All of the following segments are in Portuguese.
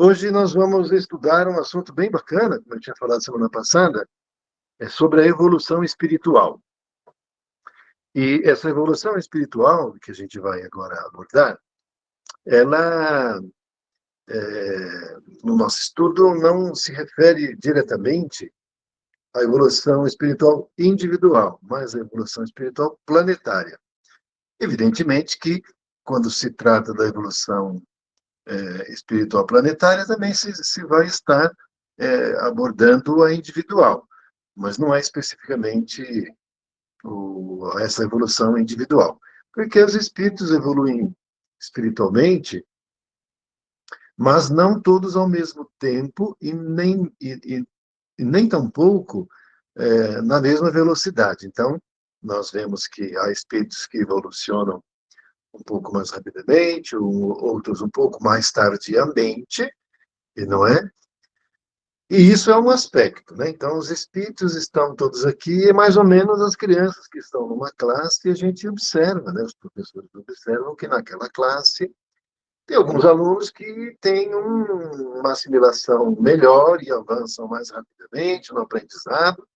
Hoje nós vamos estudar um assunto bem bacana, como eu tinha falado semana passada, é sobre a evolução espiritual. E essa evolução espiritual que a gente vai agora abordar, ela, no nosso estudo, não se refere diretamente à evolução espiritual individual, mas à evolução espiritual planetária. Evidentemente que, quando se trata da evolução espiritual planetária, também se vai estar abordando a individual, mas não é especificamente essa evolução individual, porque os espíritos evoluem espiritualmente, mas não todos ao mesmo tempo e nem tampouco na mesma velocidade. Então, nós vemos que há espíritos que evolucionam um pouco mais rapidamente, outros um pouco mais tardiamente, e não é? E isso é um aspecto, né? Então, os espíritos estão todos aqui, e mais ou menos as crianças que estão numa classe, a gente observa, né? Os professores observam que naquela classe tem alguns alunos que têm uma assimilação melhor e avançam mais rapidamente no aprendizado,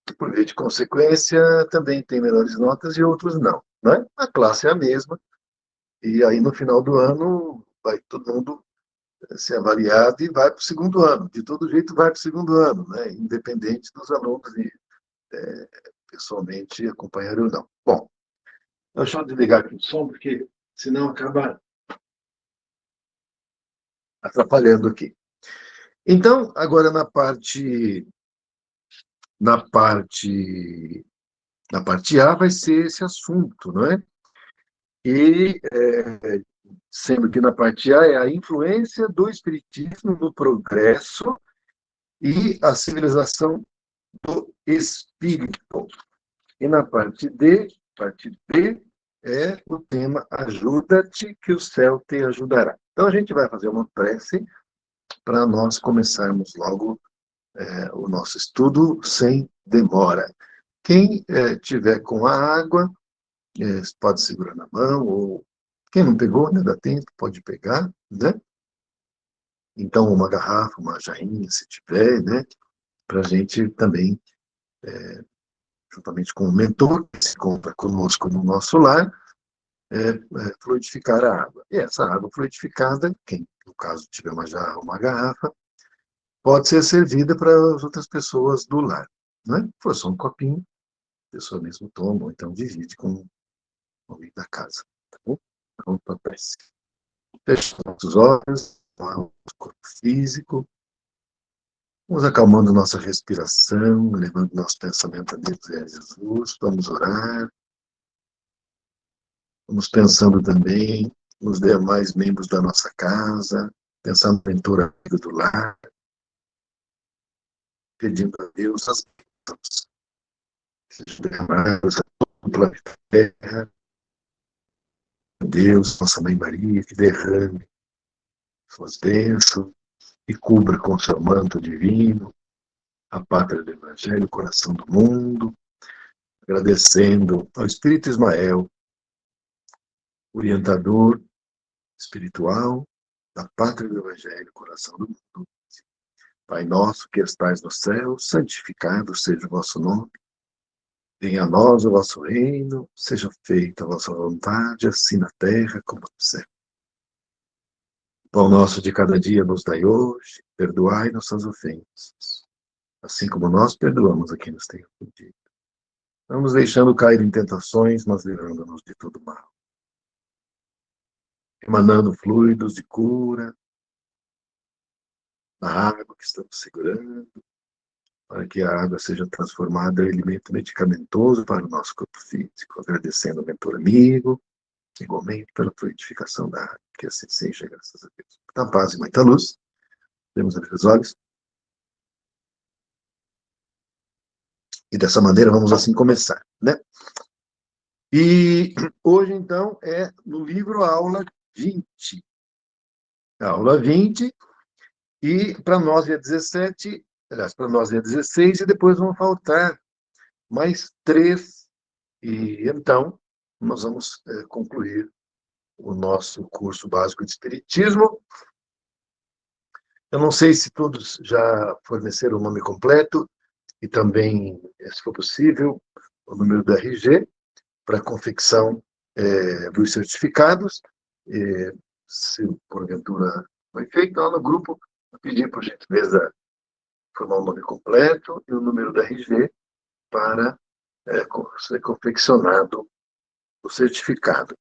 que, por via de consequência, também tem melhores notas e outros não, né? A classe é a mesma, e aí no final do ano vai todo mundo ser avaliado e vai para o segundo ano. De todo jeito, vai para o segundo ano, né? Independente dos alunos de, pessoalmente acompanharem ou não. Bom, deixa eu desligar aqui o som, porque senão acaba atrapalhando aqui. Então, agora na parte, na parte A vai ser esse assunto, não é? E, sendo que na parte A é a influência do Espiritismo no progresso e a civilização do espírito. E na parte B, é o tema Ajuda-te que o céu te ajudará. Então a gente vai fazer uma prece para nós começarmos logo o nosso estudo sem demora. Quem tiver com a água, pode segurar na mão, ou quem não pegou, né, dá tempo, pode pegar, né? Então, uma garrafa, uma jarrinha, se tiver, né? Para a gente também, juntamente com o mentor, que se encontra conosco no nosso lar, fluidificar a água. E essa água fluidificada, quem, no caso, tiver uma jarra ou uma garrafa, pode ser servida para as outras pessoas do lar. Né? Se for só um copinho, a pessoa mesmo toma, ou então divide com alguém da casa. Tá bom? Pronto para a prece. Fechamos os olhos, o corpo físico, vamos acalmando nossa respiração, levando nosso pensamento a Deus e a Jesus, vamos orar, vamos pensando também nos demais membros da nossa casa, pensando no mentor amigo do lar, pedindo a Deus as bênçãos, sejam derramadas a todo o planeta Terra, Deus, nossa Mãe Maria, que derrame suas bênçãos e cubra com seu manto divino a pátria do Evangelho, o coração do mundo, agradecendo ao Espírito Ismael, orientador espiritual da pátria do Evangelho, coração do mundo. Pai nosso que estais no céu, santificado seja o vosso nome. Venha a nós o vosso reino, seja feita a vossa vontade, assim na terra como no céu. O pão nosso de cada dia nos dai hoje, perdoai nossas ofensas, assim como nós perdoamos a quem nos tem ofendido. Não nos deixando cair em tentações, mas livrando-nos de todo mal. Emanando fluidos de cura, na água que estamos segurando, para que a água seja transformada em alimento medicamentoso para o nosso corpo físico, agradecendo ao mentor amigo, igualmente pela fluidificação da água, que assim seja, graças a Deus. Muita paz e muita luz. Podemos abrir os olhos. E dessa maneira vamos assim começar, né? E hoje, então, é no livro a aula 20. A aula 20, e para nós é 17, aliás, para nós é 16, e depois vão faltar mais 3. E então, nós vamos concluir o nosso curso básico de Espiritismo, Eu não sei se todos já forneceram o nome completo e também, se for possível, o número do RG para a confecção dos certificados. Se porventura foi feito, lá no grupo, eu pedi, por gentileza, formar o nome completo e o número do RG para ser confeccionado o certificado.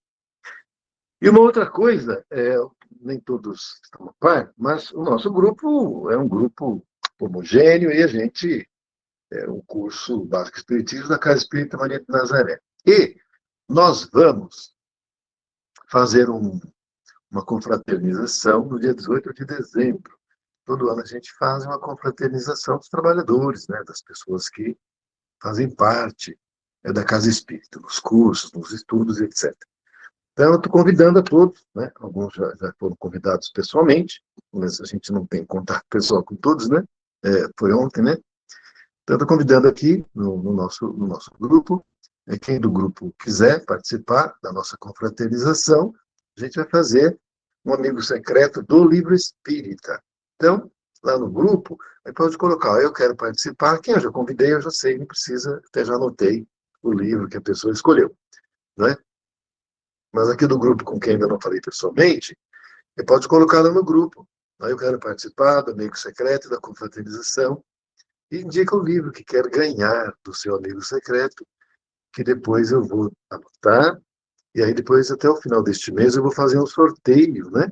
E uma outra coisa, nem todos estão a par, mas o nosso grupo é um grupo homogêneo e a gente é um curso básico espiritismo da Casa Espírita Maria de Nazaré. E nós vamos fazer uma confraternização no dia 18 de dezembro. Todo ano a gente faz uma confraternização dos trabalhadores, né, das pessoas que fazem parte da Casa Espírita, nos cursos, nos estudos, etc. Então, eu estou convidando a todos, né? Alguns já foram convidados pessoalmente, mas a gente não tem contato pessoal com todos, né? Foi ontem, né? Então, estou convidando aqui no nosso grupo, quem do grupo quiser participar da nossa confraternização, a gente vai fazer um amigo secreto do livro espírita. Então, lá no grupo, aí pode colocar, eu quero participar, quem eu já convidei, eu já sei, não precisa, até já anotei o livro que a pessoa escolheu, né? Mas aqui do grupo com quem ainda não falei pessoalmente, você pode colocar lá no grupo. Aí eu quero participar do amigo secreto da confraternização e indica o livro que quer ganhar do seu amigo secreto, que depois eu vou anotar, e aí depois, até o final deste mês, eu vou fazer um sorteio, né?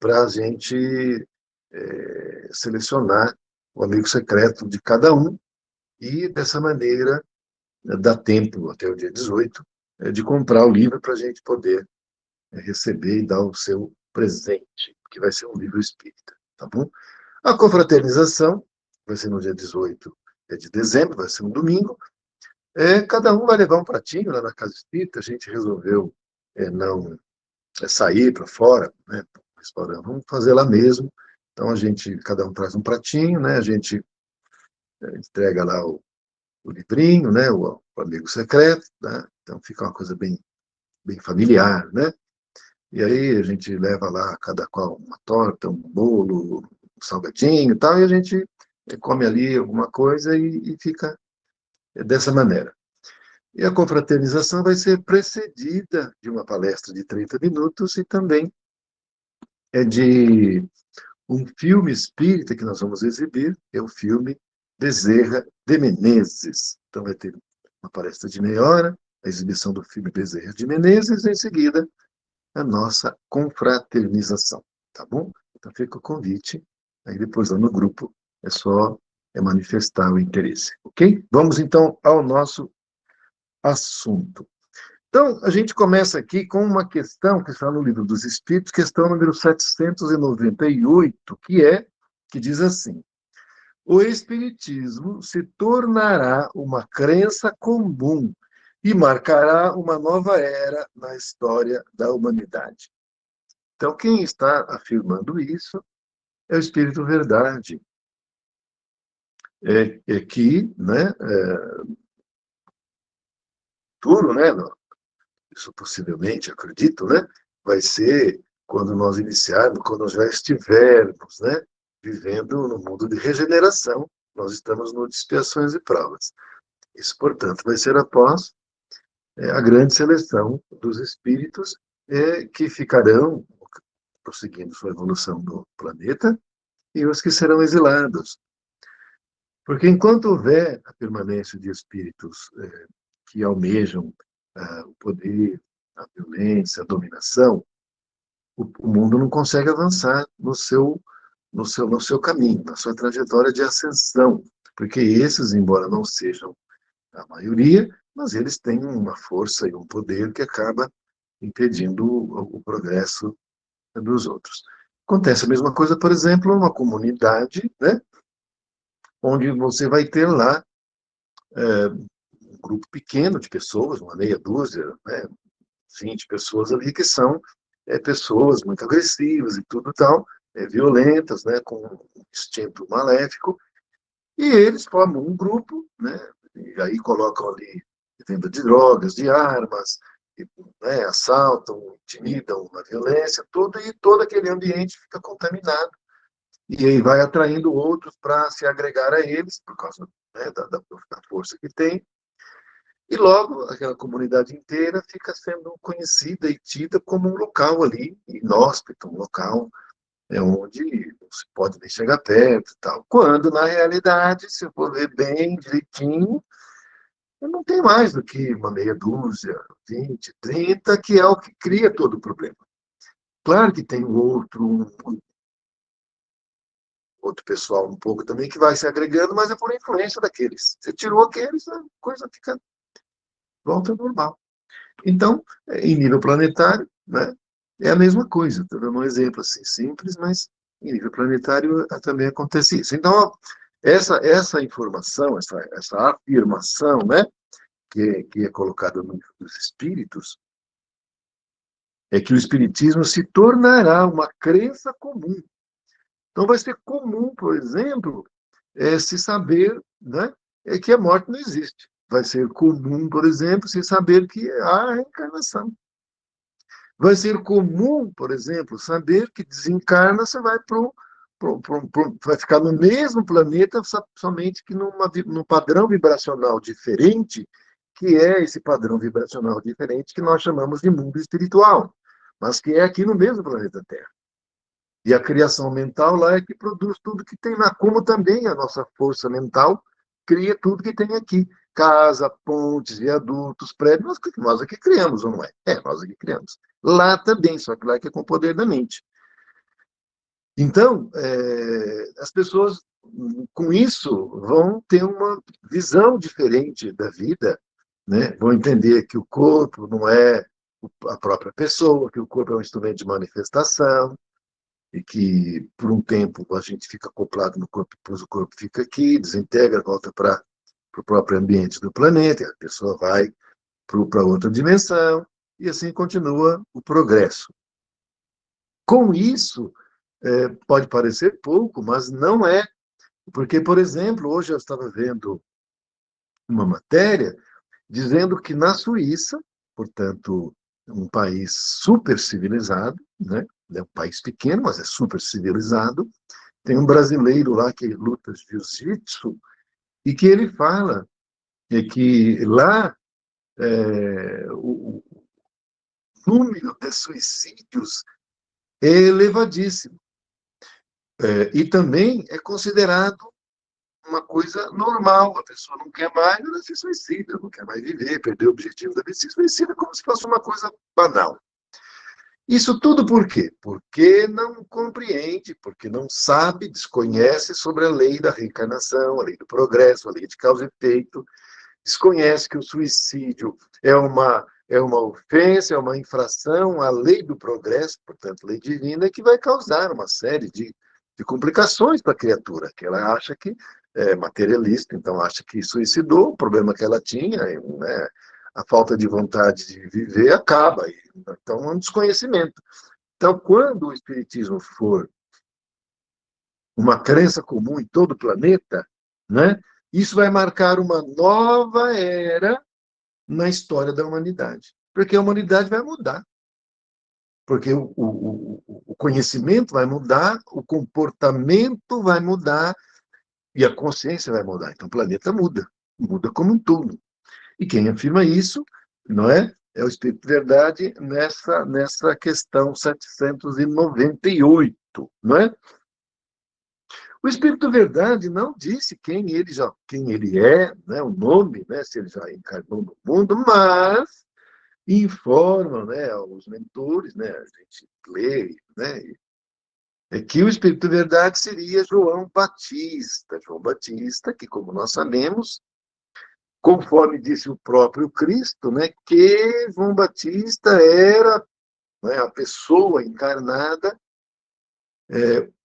Para a gente selecionar o amigo secreto de cada um, e dessa maneira dá tempo, até o dia 18, de comprar o livro para a gente poder receber e dar o seu presente, que vai ser um livro espírita, tá bom? A confraternização vai ser no dia 18 de dezembro, vai ser um domingo. Cada um vai levar um pratinho lá na Casa Espírita, a gente resolveu não sair para fora, né, restaurante, vamos fazer lá mesmo. Então cada um traz um pratinho, né, a gente entrega lá o livrinho, né, o amigo secreto, né, então fica uma coisa bem familiar, né? E aí a gente leva lá cada qual uma torta, um bolo, um salgadinho e tal, e a gente come ali alguma coisa e fica dessa maneira. E a confraternização vai ser precedida de uma palestra de 30 minutos e também de um filme espírita que nós vamos exibir, é o filme Bezerra de Menezes. Então vai ter uma palestra de meia hora, a exibição do filme Bezerra de Menezes, e em seguida a nossa confraternização, tá bom? Então fica o convite, aí depois lá no grupo é só manifestar o interesse, ok? Vamos então ao nosso assunto. Então, a gente começa aqui com uma questão que está no Livro dos Espíritos, questão número 798, que diz assim: o Espiritismo se tornará uma crença comum e marcará uma nova era na história da humanidade. Então, quem está afirmando isso é o Espírito Verdade, que, né, futuro, né, isso possivelmente, acredito, né, vai ser quando nós iniciarmos, quando nós já estivermos, né, vivendo no mundo de regeneração, nós estamos no de expiações e provas. Isso, portanto, vai ser após a grande seleção dos espíritos que ficarão prosseguindo sua evolução no planeta e os que serão exilados. Porque enquanto houver a permanência de espíritos que almejam o poder, a violência, a dominação, o mundo não consegue avançar no seu caminho, na sua trajetória de ascensão, porque esses, embora não sejam a maioria, mas eles têm uma força e um poder que acaba impedindo o progresso dos outros. Acontece a mesma coisa, por exemplo, numa comunidade, né, onde você vai ter lá um grupo pequeno de pessoas, uma meia dúzia, né, 20 pessoas ali, que são pessoas muito agressivas e tudo tal, violentas, né, com um instinto maléfico, e eles formam um grupo, né, e aí colocam ali venda de drogas, de armas, e, né, assaltam, intimidam, a violência, tudo, e todo aquele ambiente fica contaminado e aí vai atraindo outros para se agregar a eles, por causa, né, da força que tem, e logo aquela comunidade inteira fica sendo conhecida e tida como um local ali, inóspito, um local onde não se pode nem chegar perto e tal. Quando, na realidade, se eu for ver bem direitinho, não tem mais do que uma meia dúzia, 20, 30, que é o que cria todo o problema. Claro que tem outro pessoal um pouco também que vai se agregando, mas é por influência daqueles. Você tirou aqueles, a coisa fica volta ao normal. Então, em nível planetário, né, é a mesma coisa. Estou dando um exemplo assim simples, mas em nível planetário também acontece isso. Então, essa informação, essa afirmação, né, que é colocada no livro dos Espíritos, é que o Espiritismo se tornará uma crença comum. Então, vai ser comum, por exemplo, se saber, né, que a morte não existe. Vai ser comum, por exemplo, se saber que há reencarnação. Vai ser comum, por exemplo, saber que desencarna, você vai vai ficar no mesmo planeta, somente que num padrão vibracional diferente, que é esse padrão vibracional diferente que nós chamamos de mundo espiritual, mas que é aqui no mesmo planeta Terra. E a criação mental lá é que produz tudo que tem lá, como também a nossa força mental cria tudo que tem aqui. Casa, pontes, viadutos, prédios, nós aqui criamos, ou não é? É, nós aqui criamos. Lá também, só que lá é que é com o poder da mente. Então, as pessoas, com isso, vão ter uma visão diferente da vida, né? Vão entender que o corpo não é a própria pessoa, que o corpo é um instrumento de manifestação, e que por um tempo a gente fica acoplado no corpo, depois o corpo fica aqui, desintegra, volta para o próprio ambiente do planeta, a pessoa vai para outra dimensão, e assim continua o progresso. Com isso, pode parecer pouco, mas não é, porque, por exemplo, hoje eu estava vendo uma matéria dizendo que na Suíça, portanto, um país super civilizado, né? É um país pequeno, mas é super civilizado. Tem um brasileiro lá que luta jiu-jitsu e que ele fala que lá o número de suicídios é elevadíssimo. E também é considerado uma coisa normal. A pessoa não quer mais, ela se suicida, não quer mais viver, perdeu o objetivo da vida, se suicida como se fosse uma coisa banal. Isso tudo por quê? Porque não compreende, porque não sabe, desconhece sobre a lei da reencarnação, a lei do progresso, a lei de causa e efeito, desconhece que o suicídio é uma ofensa, é uma infração à lei do progresso, portanto, lei divina, que vai causar uma série de complicações para a criatura, que ela acha que é materialista, então acha que suicidou, o problema que ela tinha, né, a falta de vontade de viver acaba. Então, é um desconhecimento. Então, quando o Espiritismo for uma crença comum em todo o planeta, né, isso vai marcar uma nova era na história da humanidade. Porque a humanidade vai mudar. Porque o conhecimento vai mudar, o comportamento vai mudar e a consciência vai mudar. Então o planeta muda, muda como um todo. E quem afirma isso, não é? É o Espírito de Verdade nessa questão 798, não é? O Espírito Verdade não disse quem ele é, né, o nome, né, se ele já encarnou no mundo, mas informa, né, aos mentores, né, a gente lê, né, é que o Espírito Verdade seria João Batista. João Batista, que, como nós sabemos, conforme disse o próprio Cristo, né, que João Batista era, né, a pessoa encarnada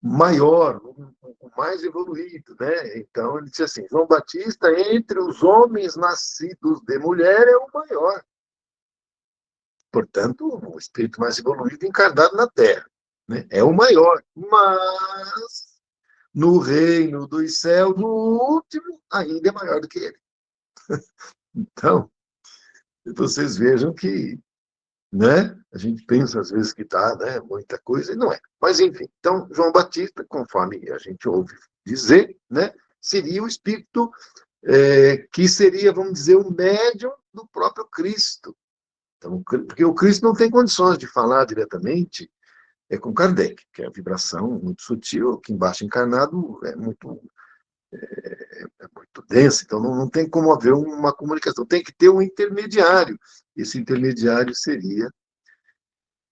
maior, o mais evoluído, né? Então ele disse assim: João Batista, entre os homens nascidos de mulher, é o maior. Portanto, o espírito mais evoluído encarnado na Terra, né? É o maior. Mas no reino dos céus, no último, ainda é maior do que ele. Então, vocês vejam que né? A gente pensa às vezes que está, né, muita coisa, e não é. Mas, enfim, então, João Batista, conforme a gente ouve dizer, né, seria o Espírito que seria, vamos dizer, o médium do próprio Cristo. Então, porque o Cristo não tem condições de falar diretamente com Kardec, que é a vibração muito sutil, que embaixo encarnado é muito densa, então não tem como haver uma comunicação, tem que ter um intermediário. Esse intermediário seria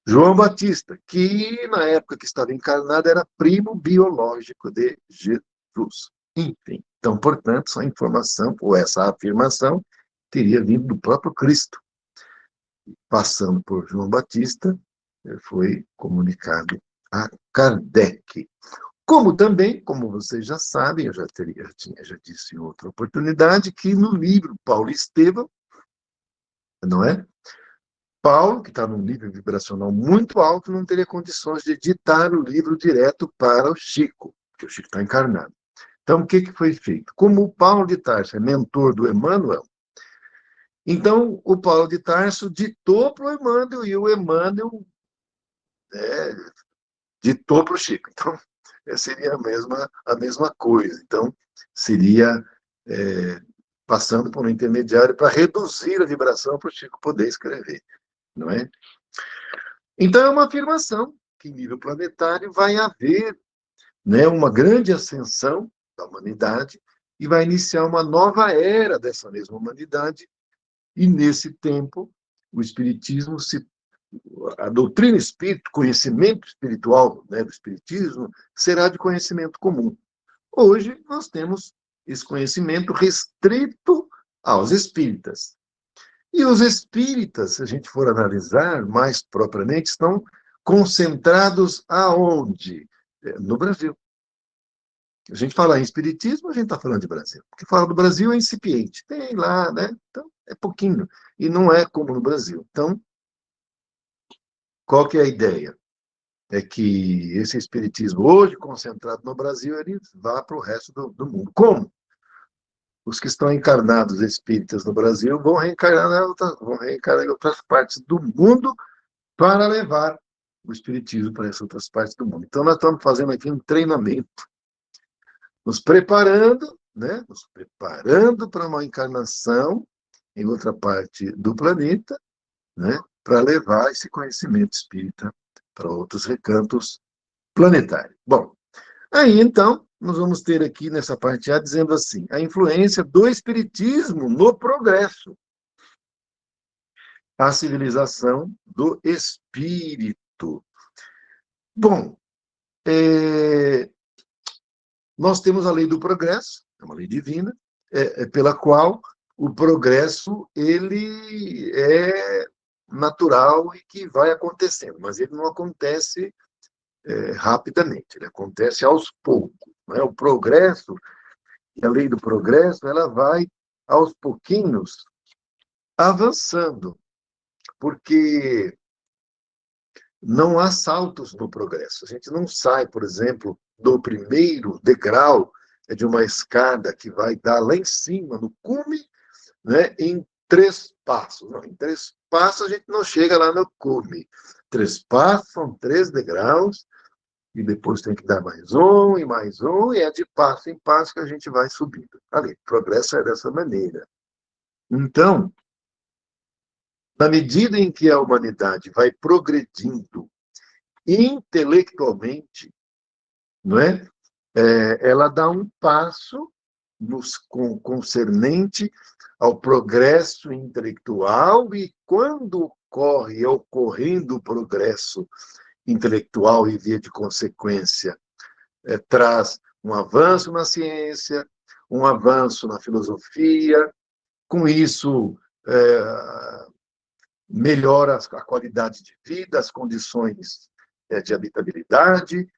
João Batista, que na época que estava encarnado era primo biológico de Jesus. Enfim, então, portanto, essa informação, ou essa afirmação, teria vindo do próprio Cristo. Passando por João Batista, foi comunicado a Kardec. Como também, como vocês já sabem, já disse em outra oportunidade, que no livro Paulo e Estevão, não é? Paulo, que está num nível vibracional muito alto, não teria condições de editar o livro direto para o Chico, porque o Chico está encarnado. Então, o que foi feito? Como o Paulo de Tarso é mentor do Emmanuel, então o Paulo de Tarso ditou para o Emmanuel e o Emmanuel é, ditou para o Chico. Então, seria a mesma coisa. Então, seria passando por um intermediário para reduzir a vibração para o Chico poder escrever, não é? Então, é uma afirmação que, em nível planetário, vai haver, né, uma grande ascensão da humanidade e vai iniciar uma nova era dessa mesma humanidade, e, nesse tempo, o Espiritismo a doutrina espírita, conhecimento espiritual, né, do Espiritismo, será de conhecimento comum. Hoje, nós temos esse conhecimento restrito aos espíritas. E os espíritas, se a gente for analisar mais propriamente, estão concentrados aonde? No Brasil. A gente fala em espiritismo, a gente está falando de Brasil. Porque fala do Brasil é incipiente. Tem lá, né? Então, é pouquinho. E não é como no Brasil. Então, qual que é a ideia? É que esse espiritismo, hoje concentrado no Brasil, ele vá para o resto do mundo. Como? Os que estão encarnados espíritas no Brasil vão reencarnar em outras partes do mundo para levar o espiritismo para essas outras partes do mundo. Então, nós estamos fazendo aqui um treinamento, nos preparando, né? Nos preparando para uma encarnação em outra parte do planeta, né? Para levar esse conhecimento espírita para outros recantos planetários. Bom, aí, então, nós vamos ter aqui nessa parte A dizendo assim: a influência do espiritismo no progresso, a civilização do espírito. Bom, nós temos a lei do progresso, é uma lei divina, pela qual o progresso ele é natural e que vai acontecendo, mas ele não acontece rapidamente, ele acontece aos poucos. Não é? O progresso, a lei do progresso, ela vai aos pouquinhos avançando, porque não há saltos no progresso. A gente não sai, por exemplo, do primeiro degrau de uma escada que vai dar lá em cima, no cume, né, em 3 passos. Não, em 3 passos a gente não chega lá no cume. 3 passos são 3 degraus, e depois tem que dar mais um, e é de passo em passo que a gente vai subindo. Ali, progresso é dessa maneira. Então, na medida em que a humanidade vai progredindo intelectualmente, não é? Ela dá um passo concernente ao progresso intelectual, e quando ocorrendo o progresso intelectual e, via de consequência, traz um avanço na ciência, um avanço na filosofia, com isso melhora a qualidade de vida, as condições de habitabilidade,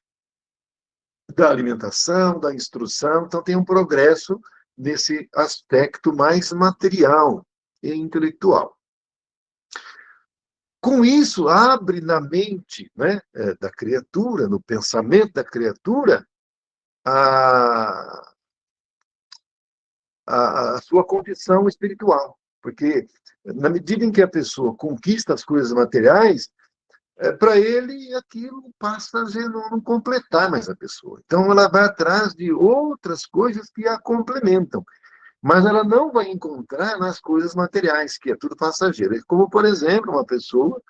da alimentação, da instrução. Então, tem um progresso nesse aspecto mais material e intelectual. Com isso, abre na mente, né, da criatura, no pensamento da criatura, a sua condição espiritual. Porque Na medida em que a pessoa conquista as coisas materiais, para ele aquilo passa a não completar mais a pessoa. Então ela vai atrás de outras coisas que a complementam, mas ela não vai encontrar nas coisas materiais, que é tudo passageiro. É como, por exemplo, uma pessoa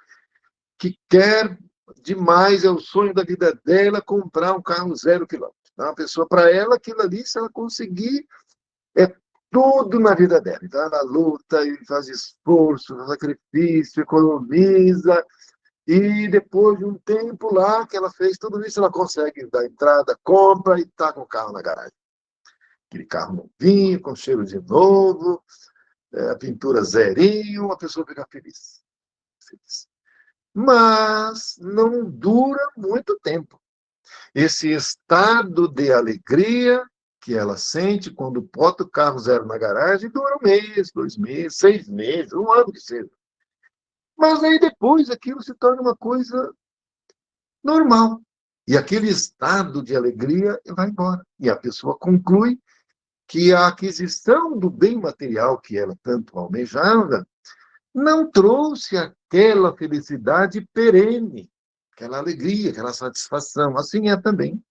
que quer demais, é o sonho da vida dela, comprar um carro 0 km. Então, uma pessoa, para ela, aquilo ali, se ela conseguir, é tudo na vida dela. Então, ela luta e faz esforço, faz sacrifício, economiza, e depois de um tempo lá que ela fez tudo isso, ela consegue dar entrada, compra e está com o carro na garagem. Aquele carro novinho, com cheiro de novo, a pintura zerinho, a pessoa fica feliz. Feliz. Mas não dura muito tempo. Esse estado de alegria que ela sente quando bota o carro zero na garagem dura 1 mês, 2 meses, 6 meses, 1 ano que seja. Mas aí depois aquilo se torna uma coisa normal. E aquele estado de alegria vai embora. E a pessoa conclui que a aquisição do bem material que ela tanto almejava não trouxe aquela felicidade perene, aquela alegria, aquela satisfação. Assim é também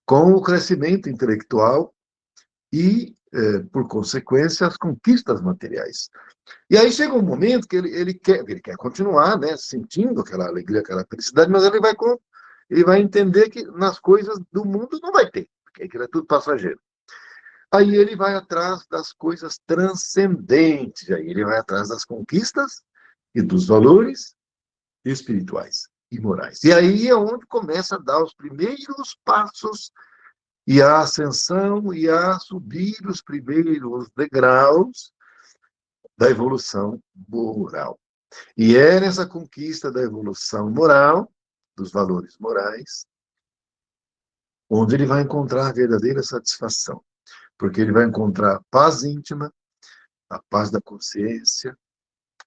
com o crescimento intelectual e, por consequência, as conquistas materiais. E aí chega um momento que ele quer continuar, né, sentindo aquela alegria, aquela felicidade, mas ele vai entender que nas coisas do mundo não vai ter, porque aquilo é tudo passageiro. Aí ele vai atrás das coisas transcendentes, aí ele vai atrás das conquistas e dos valores espirituais e morais. E aí é onde começa a dar os primeiros passos e a ascensão e a subir os primeiros degraus da evolução moral. E é nessa conquista da evolução moral, dos valores morais, onde ele vai encontrar a verdadeira satisfação. Porque ele vai encontrar paz íntima, a paz da consciência,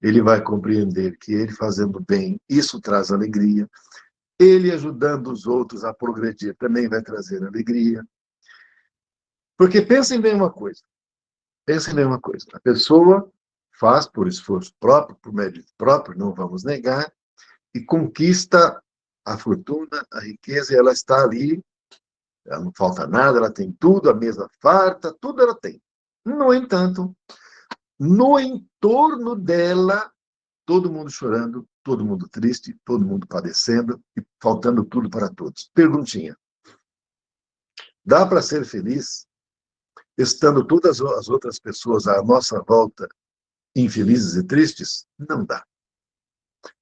ele vai compreender que ele fazendo bem, isso traz alegria, ele ajudando os outros a progredir também vai trazer alegria. Porque pensem bem uma coisa, a pessoa faz por esforço próprio, por mérito próprio, não vamos negar, e conquista a fortuna, a riqueza, e ela está ali, ela não falta nada, ela tem tudo, a mesa farta, tudo ela tem. No entanto, no entorno dela, todo mundo chorando, todo mundo triste, todo mundo padecendo e faltando tudo para todos. Perguntinha: dá para ser feliz estando todas as outras pessoas à nossa volta infelizes e tristes? Não dá.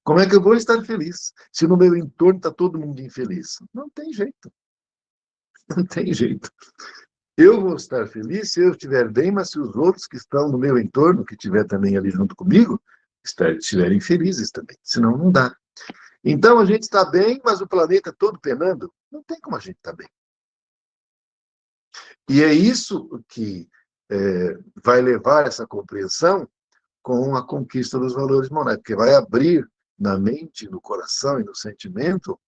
Como é que eu vou estar feliz se no meu entorno está todo mundo infeliz? Não tem jeito. Não tem jeito. Eu vou estar feliz se eu estiver bem, mas se os outros que estão no meu entorno, que estiver também ali junto comigo, estiverem felizes também. Senão não dá. Então a gente está bem, mas o planeta todo penando. Não tem como a gente estar bem. E é isso que vai levar essa compreensão com a conquista dos valores morais, porque vai abrir na mente, no coração e no sentimento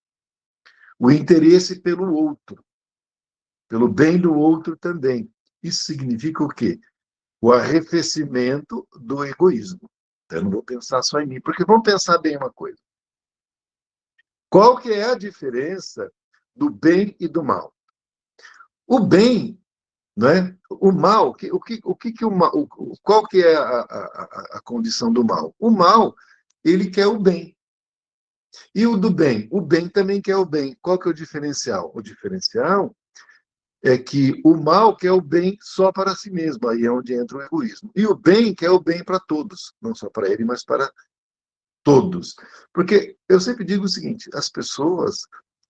o interesse pelo outro, pelo bem do outro também. Isso significa o quê? O arrefecimento do egoísmo. Então, eu não vou pensar só em mim, porque vamos pensar bem uma coisa. Qual que é a diferença do bem e do mal? O bem, não é? O mal, qual que é a condição do mal? O mal, ele quer o bem. E o do bem? O bem também quer o bem. Qual que é o diferencial? O diferencial é que o mal quer o bem só para si mesmo, aí é onde entra o egoísmo. E o bem quer o bem para todos, não só para ele, mas para todos. Porque eu sempre digo o seguinte, as pessoas,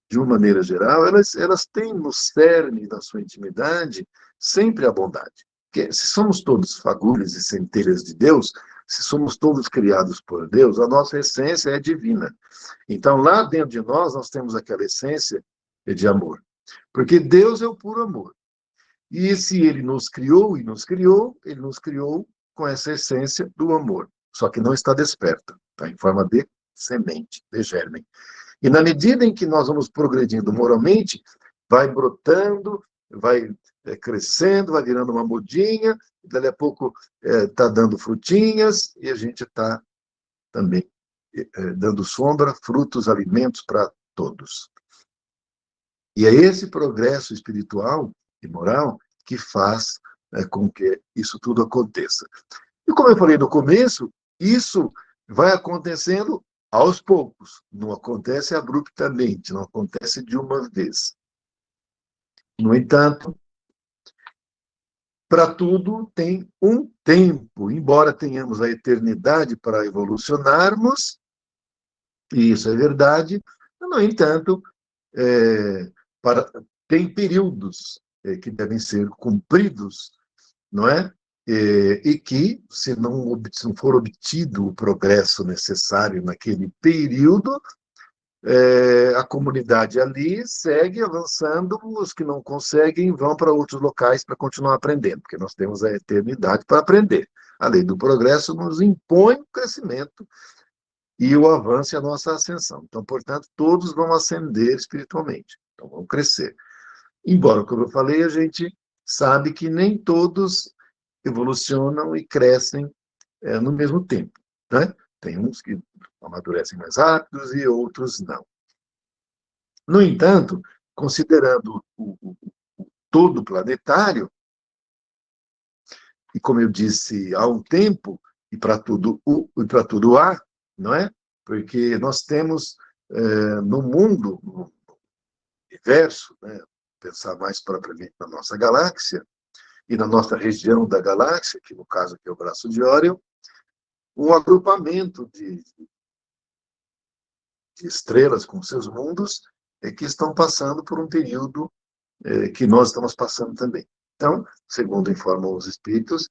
de uma maneira geral, elas têm no cerne da sua intimidade sempre a bondade. Porque se somos todos fagulhas e centelhas de Deus, se somos todos criados por Deus, a nossa essência é divina. Então, lá dentro de nós temos aquela essência de amor. Porque Deus é o puro amor. E se ele nos criou ele nos criou com essa essência do amor. Só que não está desperta, está em forma de semente, de germen. E na medida em que nós vamos progredindo moralmente, vai brotando, vai crescendo, vai virando uma mudinha, dali a pouco está dando frutinhas, e a gente está também dando sombra, frutos, alimentos para todos. E é esse progresso espiritual e moral que faz com que isso tudo aconteça. E como eu falei no começo, isso vai acontecendo aos poucos, não acontece abruptamente, não acontece de uma vez. No entanto, para tudo tem um tempo, embora tenhamos a eternidade para evolucionarmos, e isso é verdade, no entanto, é, para, tem períodos que devem ser cumpridos, não é? E que, se não for obtido o progresso necessário naquele período, a comunidade ali segue avançando, os que não conseguem vão para outros locais para continuar aprendendo, porque nós temos a eternidade para aprender. A lei do progresso nos impõe o crescimento e o avanço e a nossa ascensão. Então, portanto, todos vão ascender espiritualmente, então vão crescer. Embora, como eu falei, a gente sabe que nem todos evolucionam e crescem no mesmo tempo, né? Tem uns que amadurecem mais rápidos e outros não. No entanto, considerando o todo planetário, e como eu disse há um tempo, e para tudo há, não é? Porque nós temos no mundo, no universo, né? Pensar mais propriamente na nossa galáxia, e na nossa região da galáxia, que no caso aqui é o braço de Órion, um agrupamento de estrelas com seus mundos que estão passando por um período que nós estamos passando também. Então, segundo informam os espíritos,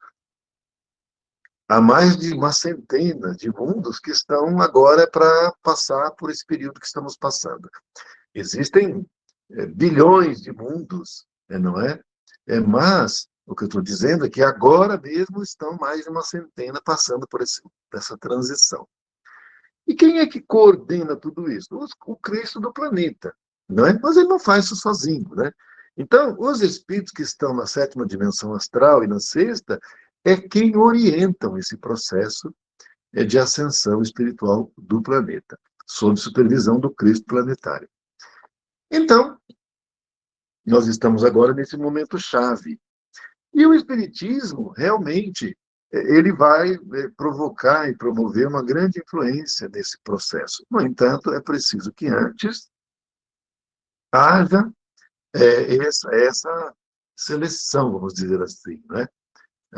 há mais de uma centena de mundos que estão agora para passar por esse período que estamos passando. Existem bilhões de mundos, não é? Mas o que eu estou dizendo é que agora mesmo estão mais de uma centena passando por essa transição. E quem é que coordena tudo isso? O Cristo do planeta, não é? Mas ele não faz isso sozinho, né? Então, os espíritos que estão na sétima dimensão astral e na sexta é quem orientam esse processo de ascensão espiritual do planeta, sob supervisão do Cristo planetário. Então, nós estamos agora nesse momento chave. E o Espiritismo, realmente, ele vai provocar e promover uma grande influência nesse processo. No entanto, é preciso que antes haja essa seleção, vamos dizer assim, né?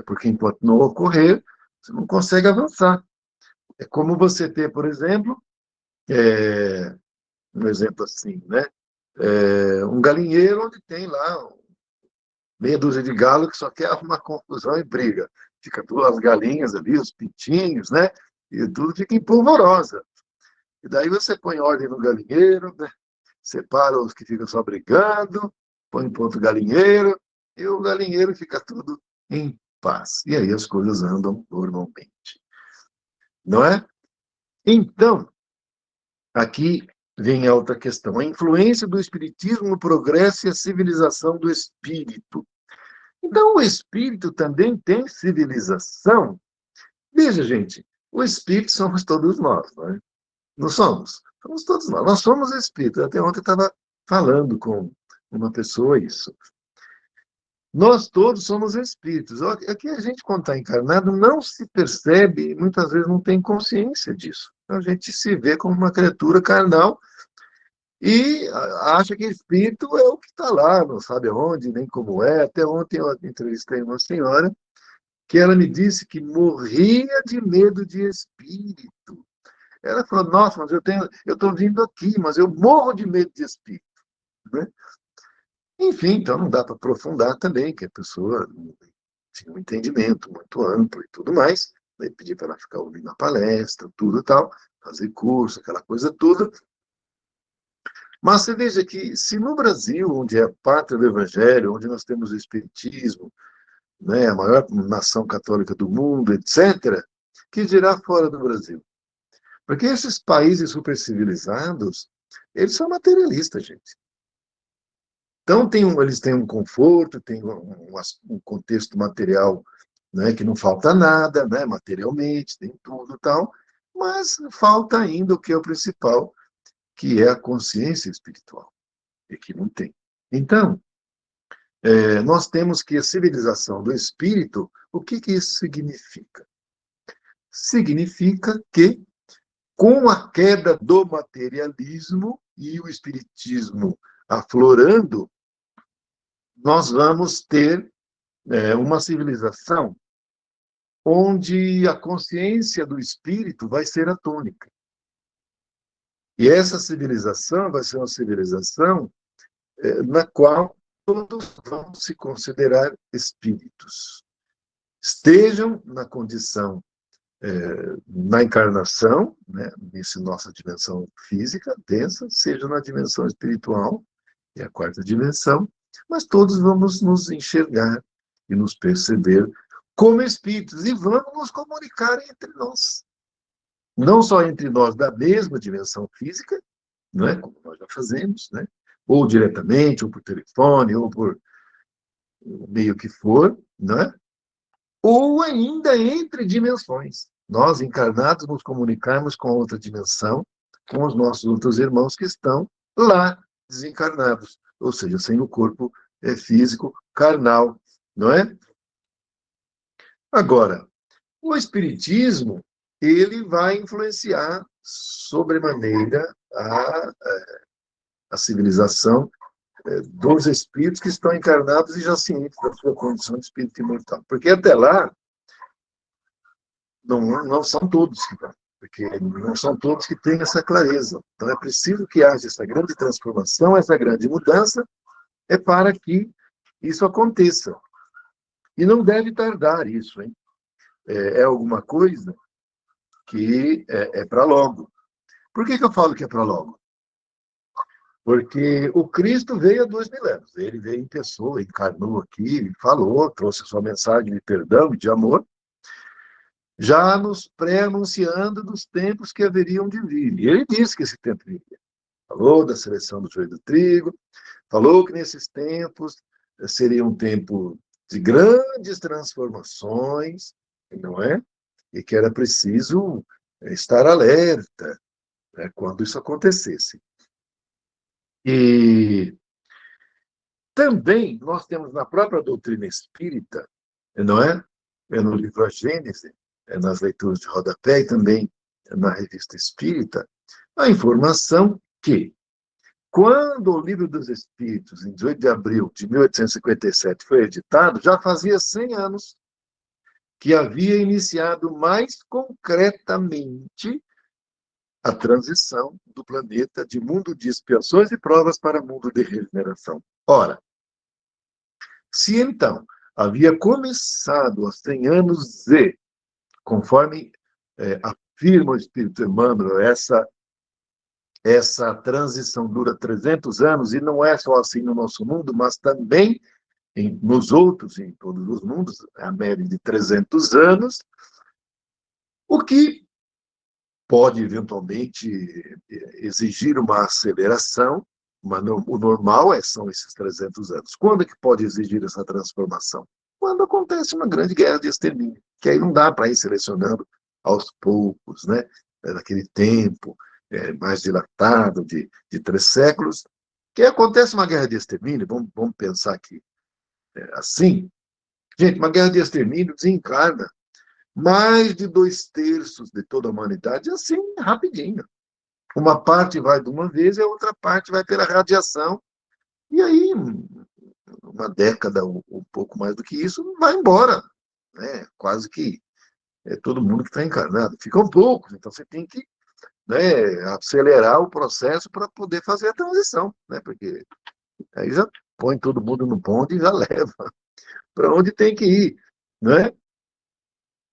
Porque enquanto não ocorrer, você não consegue avançar. É como você ter, por exemplo, um exemplo assim, né? Um galinheiro onde tem lá meia dúzia de galo que só quer arrumar confusão e briga. Fica todas as galinhas ali, os pintinhos, né? E tudo fica em polvorosa. E daí você põe ordem no galinheiro, né? Separa os que ficam só brigando, põe em ponto galinheiro, e o galinheiro fica tudo em paz. E aí as coisas andam normalmente. Não é? Então, aqui vem a outra questão. A influência do espiritismo no progresso e a civilização do espírito. Então, o espírito também tem civilização. Veja, gente, o espírito somos todos nós, não é? Não somos? Somos todos nós. Nós somos espíritos. Até ontem eu estava falando com uma pessoa isso. Nós todos somos espíritos. Aqui a gente, quando está encarnado, não se percebe, muitas vezes não tem consciência disso. A gente se vê como uma criatura carnal e acha que espírito é o que está lá, não sabe onde, nem como é. Até ontem eu entrevistei uma senhora que ela me disse que morria de medo de espírito. Ela falou, nossa, mas eu estou vindo aqui, mas eu morro de medo de espírito. Né? Enfim, então não dá para aprofundar também, que a pessoa tinha um entendimento muito amplo e tudo mais. Daí pedi para ela ficar ouvindo a palestra, tudo e tal, fazer curso, aquela coisa toda. Mas você veja que se no Brasil, onde é a pátria do Evangelho, onde nós temos o Espiritismo, né, a maior nação católica do mundo, etc., que dirá fora do Brasil? Porque esses países supercivilizados, eles são materialistas, gente. Então, eles têm um conforto, têm um contexto material né, que não falta nada, né, materialmente, tem tudo e tal, mas falta ainda o que é o principal, que é a consciência espiritual, e que não tem. Então, nós temos que a civilização do espírito, o que que isso significa? Significa que, com a queda do materialismo e o espiritismo aflorando, nós vamos ter uma civilização onde a consciência do espírito vai ser a tônica. E essa civilização vai ser uma civilização na qual todos vão se considerar espíritos. Estejam na condição, na encarnação, né, nessa nossa dimensão física densa, seja na dimensão espiritual, que é a quarta dimensão, mas todos vamos nos enxergar e nos perceber como espíritos e vamos nos comunicar entre nós. Não só entre nós da mesma dimensão física, não é? Como nós já fazemos, né? Ou diretamente, ou por telefone, ou por meio que for, não é? Ou ainda entre dimensões. Nós, encarnados, nos comunicarmos com outra dimensão, com os nossos outros irmãos que estão lá, desencarnados, ou seja, sem o corpo físico, carnal, não é? Agora, o Espiritismo, ele vai influenciar sobremaneira a civilização dos espíritos que estão encarnados e já cientes da sua condição de espírito imortal. Porque até lá, não são todos que vão, porque não são todos que têm essa clareza. Então é preciso que haja essa grande transformação, essa grande mudança, é para que isso aconteça. E não deve tardar isso, hein? É alguma coisa que é para logo. Por que eu falo que é para logo? Porque o Cristo veio há 2000 anos. Ele veio em pessoa, encarnou aqui, falou, trouxe a sua mensagem de perdão e de amor, já nos pré-anunciando dos tempos que haveriam de vir. E ele disse que esse tempo viria. Falou da seleção do joio do trigo, falou que nesses tempos seria um tempo de grandes transformações, não é? E que era preciso estar alerta, né, quando isso acontecesse. E também nós temos na própria doutrina espírita, não é? No livro A Gênese, nas leituras de rodapé e também na revista Espírita, a informação que, quando o Livro dos Espíritos, em 18 de abril de 1857, foi editado, já fazia 100 anos que havia iniciado mais concretamente a transição do planeta de mundo de expiações e provas para mundo de regeneração. Ora, se então havia começado há 100 anos e, conforme afirma o Espírito Emmanuel, essa transição dura 300 anos, e não é só assim no nosso mundo, mas também nos outros, em todos os mundos, a média de 300 anos, o que pode eventualmente exigir uma aceleração, mas o normal são esses 300 anos. Quando é que pode exigir essa transformação? Quando acontece uma grande guerra de extermínio, que aí não dá para ir selecionando aos poucos, né? Naquele tempo mais dilatado de 3 séculos, que acontece uma guerra de extermínio, vamos pensar aqui assim. Gente, uma guerra de extermínio desencarna mais de 2/3 de toda a humanidade, assim, rapidinho. Uma parte vai de uma vez e a outra parte vai pela radiação. E aí, uma década ou um pouco mais do que isso, vai embora. Né? Quase que todo mundo que está encarnado. Ficam poucos, então você tem que, né, acelerar o processo para poder fazer a transição. Né? Porque aí já põe todo mundo no ponto e já leva para onde tem que ir. Né?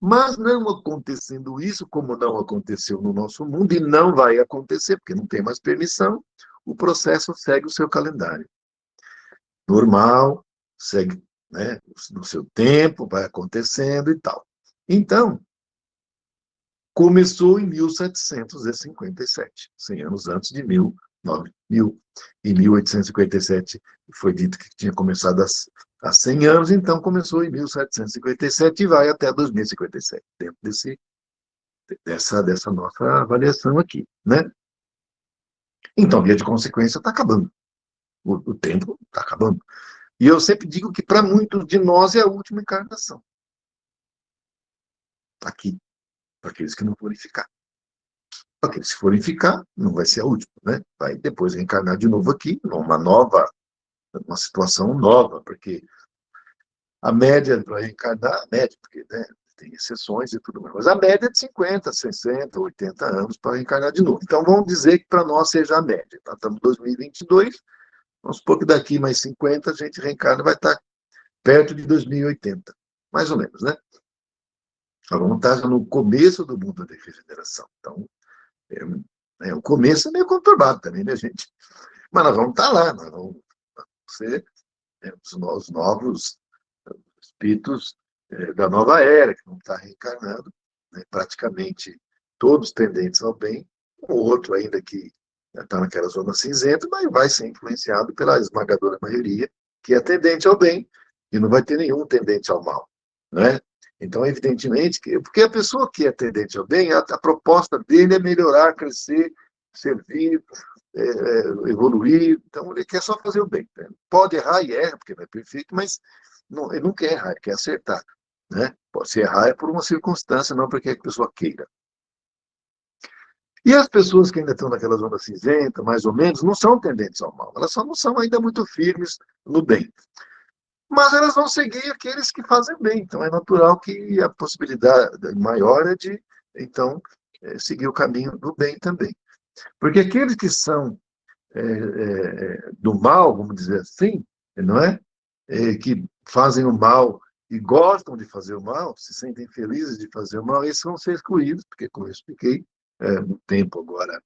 Mas não acontecendo isso, como não aconteceu no nosso mundo, e não vai acontecer, porque não tem mais permissão, o processo segue o seu calendário. Normal, segue, né, no seu tempo, vai acontecendo e tal. Então, começou em 1757, 100 anos antes de 1857, foi dito que tinha começado há 100 anos, então começou em 1757 e vai até 2057, dentro dessa nossa avaliação aqui, né? Então, via de consequência, está acabando. O tempo está acabando. E eu sempre digo que, para muitos de nós, é a última encarnação. Aqui, para aqueles que não forem ficar. Para aqueles que forem ficar, não vai ser a última, né? Vai depois reencarnar de novo aqui, uma situação nova, porque a média para reencarnar, a média, porque né, tem exceções e tudo mais, mas a média é de 50, 60, 80 anos para reencarnar de novo. Então, vamos dizer que para nós seja a média. Tá? Estamos em 2022, vamos supor que daqui mais 50 a gente reencarna, vai estar perto de 2080, mais ou menos, né? Nós vamos estar no começo do mundo da regeneração. Então, o começo é meio conturbado também, né, gente? Mas nós vamos estar lá, nós vamos ser os novos espíritos da nova era, que vão estar reencarnando, né, praticamente todos tendentes ao bem, o outro ainda que está naquela zona cinzenta, mas vai ser influenciado pela esmagadora maioria, que é tendente ao bem, e não vai ter nenhum tendente ao mal, né? Então, evidentemente, porque a pessoa que é tendente ao bem, a proposta dele é melhorar, crescer, servir, evoluir, então ele quer só fazer o bem. Né? Pode errar e erra, porque não é perfeito, mas não, ele não quer errar, ele quer acertar. Né? Se errar é por uma circunstância, não porque a pessoa queira. E as pessoas que ainda estão naquela zona cinzenta, mais ou menos, não são tendentes ao mal, elas só não são ainda muito firmes no bem. Mas elas vão seguir aqueles que fazem bem, então é natural que a possibilidade maior é de, então, seguir o caminho do bem também. Porque aqueles que são do mal, vamos dizer assim, não é? Que fazem o mal e gostam de fazer o mal, se sentem felizes de fazer o mal, esses vão ser excluídos, porque, como eu expliquei, o tempo agora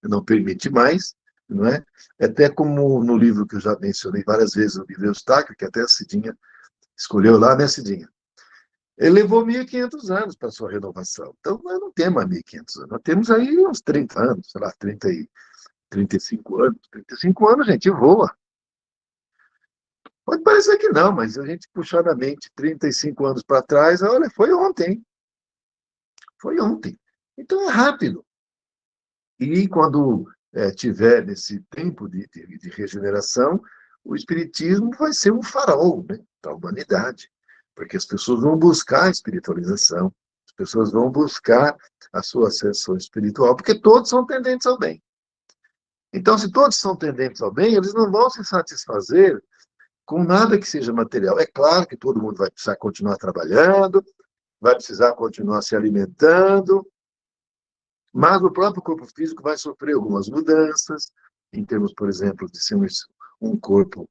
não permite mais, não é? Até como no livro que eu já mencionei várias vezes, o livro Eustáquio, que até a Cidinha escolheu lá, né, Cidinha? Ele levou 1.500 anos para sua renovação. Então, nós não temos mais 1.500 anos, nós temos aí uns 30 anos, sei lá, 35 anos. 35 anos, gente, voa. Pode parecer que não, mas a gente puxar na mente 35 anos para trás, olha, foi ontem. Foi ontem. Então é rápido. E quando tiver nesse tempo de regeneração, o Espiritismo vai ser um farol, né, da humanidade. Porque as pessoas vão buscar a espiritualização, as pessoas vão buscar a sua ascensão espiritual, porque todos são tendentes ao bem. Então, se todos são tendentes ao bem, eles não vão se satisfazer com nada que seja material. É claro que todo mundo vai precisar continuar trabalhando, vai precisar continuar se alimentando, mas o próprio corpo físico vai sofrer algumas mudanças, em termos, por exemplo, de ser um corpo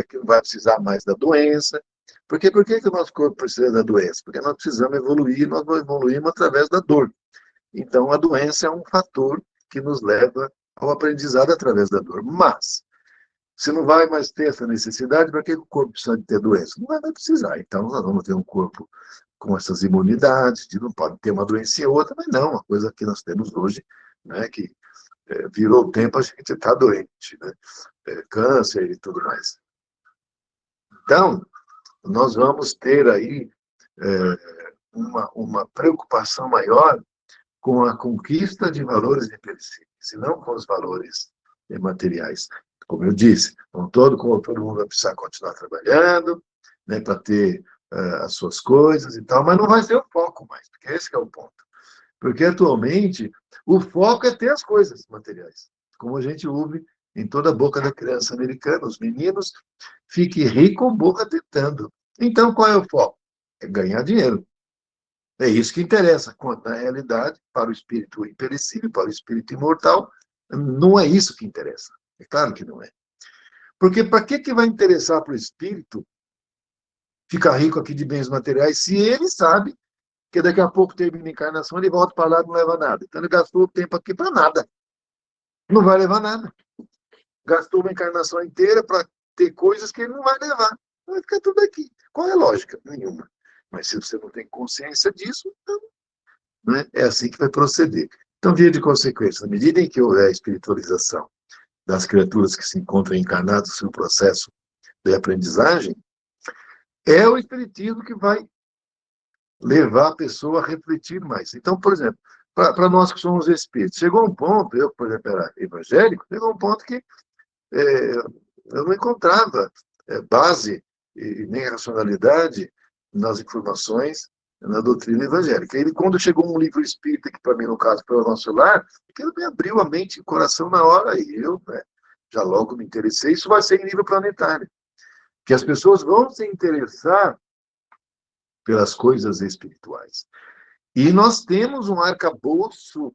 que não vai precisar mais da doença. Por que o nosso corpo precisa da doença? Porque nós precisamos evoluir, nós evoluímos através da dor. Então, a doença é um fator que nos leva ao aprendizado através da dor. Mas, se não vai mais ter essa necessidade, para que o corpo precisa de ter doença? Não vai mais precisar. Então, nós vamos ter um corpo com essas imunidades, não pode ter uma doença e outra, mas não, uma coisa que nós temos hoje, né, que virou o tempo, a gente está doente, né? Câncer e tudo mais. Então, nós vamos ter aí uma preocupação maior com a conquista de valores imperecíveis, e não com os valores materiais. Como eu disse, todo mundo vai precisar continuar trabalhando, né, para ter as suas coisas e tal, mas não vai ser o foco mais, porque esse que é o ponto. Porque atualmente o foco é ter as coisas materiais, como a gente ouve em toda a boca da criança americana, os meninos, fique rico ou boca tentando. Então, qual é o foco? É ganhar dinheiro. É isso que interessa, quando na realidade, para o espírito imperecível, para o espírito imortal, não é isso que interessa. É claro que não é. Porque para que vai interessar para o espírito ficar rico aqui de bens materiais se ele sabe que daqui a pouco termina a encarnação, ele volta para lá e não leva nada. Então ele gastou o tempo aqui para nada. Não vai levar nada. Gastou uma encarnação inteira para ter coisas que ele não vai levar. Vai ficar tudo aqui. Qual é a lógica? Nenhuma. Mas se você não tem consciência disso, então, né, é assim que vai proceder. Então, via de consequência, na medida em que houver a espiritualização das criaturas que se encontram encarnadas no processo de aprendizagem, é o espiritismo que vai levar a pessoa a refletir mais. Então, por exemplo, para nós que somos espíritos, chegou um ponto, eu, por exemplo, era evangélico, chegou um ponto que eu não encontrava base e nem racionalidade nas informações na doutrina evangélica. E quando chegou um livro espírita, que para mim, no caso, foi o Nosso Lar, aquilo me abriu a mente e o coração na hora, e eu já logo me interessei. Isso vai ser em nível planetário, que as pessoas vão se interessar pelas coisas espirituais. E nós temos um arcabouço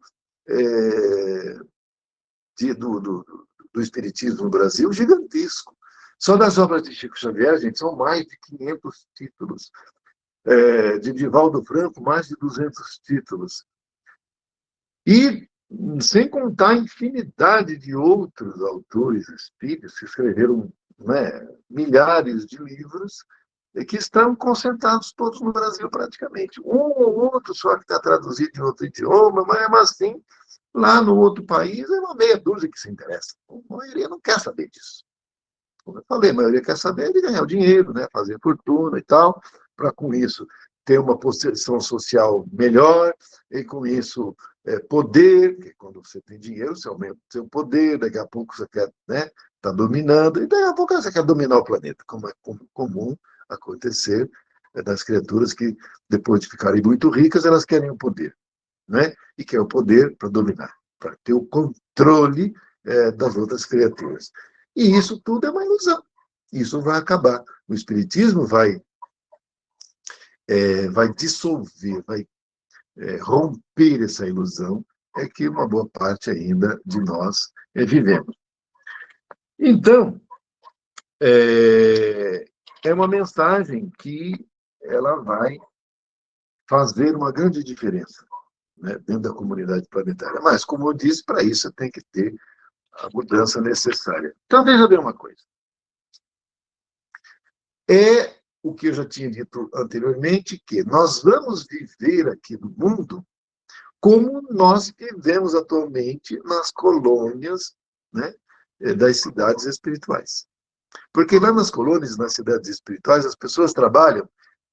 do Espiritismo no Brasil gigantesco. Só das obras de Chico Xavier, gente, são mais de 500 títulos. De Divaldo Franco, mais de 200 títulos. E sem contar a infinidade de outros autores espíritas que escreveram milhares de livros que estão concentrados todos no Brasil praticamente. Um ou outro só que está traduzido em outro idioma, mas assim, lá no outro país é uma meia dúzia que se interessa. A maioria não quer saber disso. Como eu falei, a maioria quer saber de ganhar o dinheiro, fazer fortuna e tal, para com isso ter uma posição social melhor, e com isso poder, porque quando você tem dinheiro, você aumenta o seu poder, daqui a pouco você quer tá dominando, e daqui a pouco você quer dominar o planeta, como é comum acontecer das criaturas que, depois de ficarem muito ricas, elas querem o poder, e quer o poder para dominar, para ter o controle das outras criaturas. E isso tudo é uma ilusão. Isso vai acabar. O Espiritismo vai dissolver, vai romper essa ilusão, que uma boa parte ainda de nós vivemos. Então, é uma mensagem que ela vai fazer uma grande diferença dentro da comunidade planetária. Mas, como eu disse, para isso tem que ter a mudança necessária. Então, veja bem uma coisa. É o que eu já tinha dito anteriormente, que nós vamos viver aqui no mundo como nós vivemos atualmente nas colônias das cidades espirituais. Porque lá nas colônias, nas cidades espirituais, as pessoas trabalham,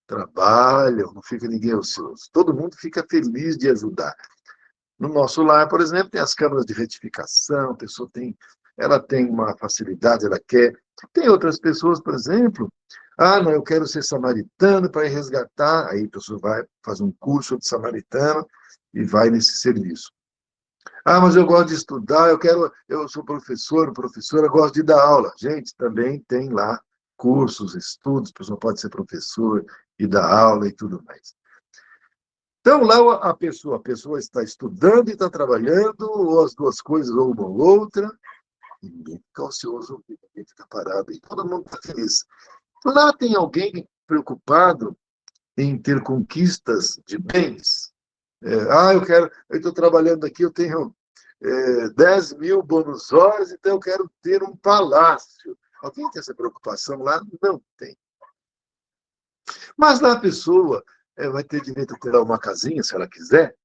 não fica ninguém ocioso. Todo mundo fica feliz de ajudar. No nosso lar, por exemplo, tem as câmaras de retificação, a pessoa ela tem uma facilidade, ela quer. Tem outras pessoas, por exemplo, não, eu quero ser samaritano para ir resgatar. Aí a pessoa vai, faz um curso de samaritano e vai nesse serviço. Mas eu gosto de estudar, eu sou professora, gosto de dar aula. Gente, também tem lá cursos, estudos, a pessoa pode ser professor e dar aula e tudo mais. Então, lá a pessoa está estudando e está trabalhando, ou as duas coisas, ou uma ou outra, e ninguém fica ocioso, ninguém fica parado, e todo mundo está feliz. Lá tem alguém preocupado em ter conquistas de bens. Eu estou trabalhando aqui, eu tenho 10 mil bônus horas, então eu quero ter um palácio. Alguém tem essa preocupação lá? Não tem. Mas lá a pessoa vai ter direito a ter uma casinha, se ela quiser,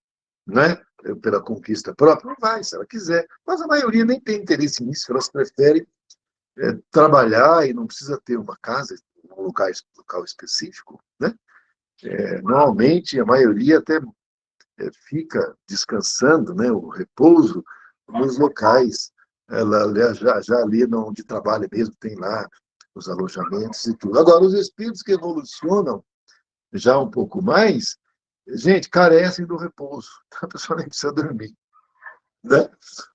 pela conquista própria, vai, se ela quiser. Mas a maioria nem tem interesse nisso, elas preferem trabalhar e não precisa ter uma casa, um local específico. Normalmente, a maioria até fica descansando, o repouso, nos locais. Ela já ali onde trabalha mesmo, tem lá os alojamentos e tudo. Agora, os espíritos que evolucionam já um pouco mais, gente, carecem do repouso. A pessoa nem precisa dormir.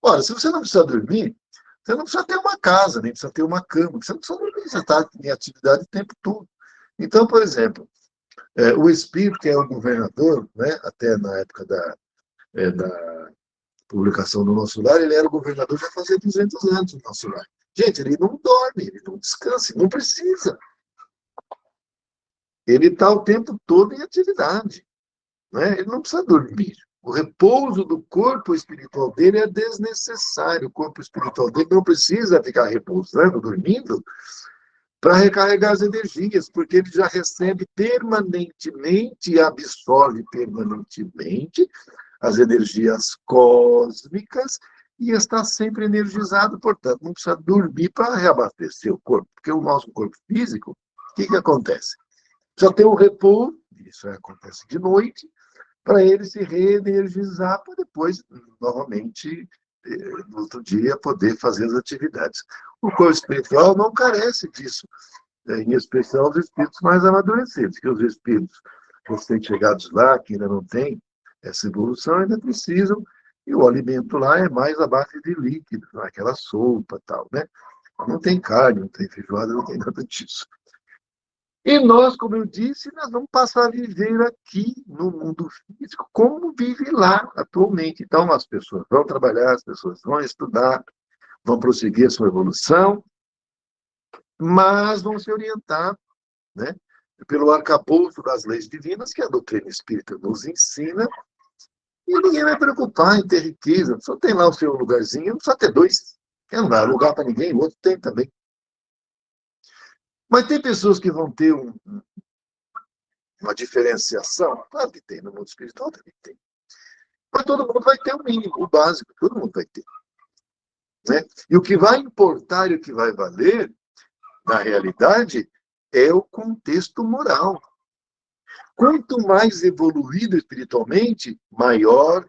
Ora, se você não precisa dormir, você não precisa ter uma casa, nem precisa ter uma cama. Você não precisa dormir, você está em atividade o tempo todo. Então, por exemplo, o espírito, que é o governador, até na época da publicação do Nosso Lar, ele era o governador já fazia 200 anos do Nosso Lar. Gente, ele não dorme, ele não descansa, não precisa. Ele está o tempo todo em atividade. Ele não precisa dormir. O repouso do corpo espiritual dele é desnecessário. O corpo espiritual dele não precisa ficar repousando, dormindo, para recarregar as energias, porque ele já recebe permanentemente e absorve permanentemente as energias cósmicas e está sempre energizado, portanto, não precisa dormir para reabastecer o corpo, porque o nosso corpo físico, o que acontece? Precisa ter um repouso, isso acontece de noite, para ele se reenergizar, para depois, novamente, no outro dia, poder fazer as atividades. O corpo espiritual não carece disso, em especial os espíritos mais amadurecidos, que os espíritos recém-chegados lá, que ainda não têm essa evolução, ainda precisam, e o alimento lá é mais à base de líquidos, aquela sopa tal, né? Não tem carne, não tem feijoada, não tem nada disso. E nós, como eu disse, nós vamos passar a viver aqui no mundo físico como vive lá atualmente. Então, as pessoas vão trabalhar, as pessoas vão estudar, vão prosseguir a sua evolução, mas vão se orientar, né, pelo arcabouço das leis divinas que a doutrina espírita nos ensina, e ninguém vai preocupar em ter riqueza. Só tem lá o seu lugarzinho, não precisa ter dois. Não dá lugar para ninguém, o outro tem também. Mas tem pessoas que vão ter uma diferenciação? Claro que tem, no mundo espiritual também tem. Mas todo mundo vai ter o mínimo, o básico, todo mundo vai ter. Né? E o que vai importar e o que vai valer, na realidade, é o contexto moral. Quanto mais evoluído espiritualmente, maior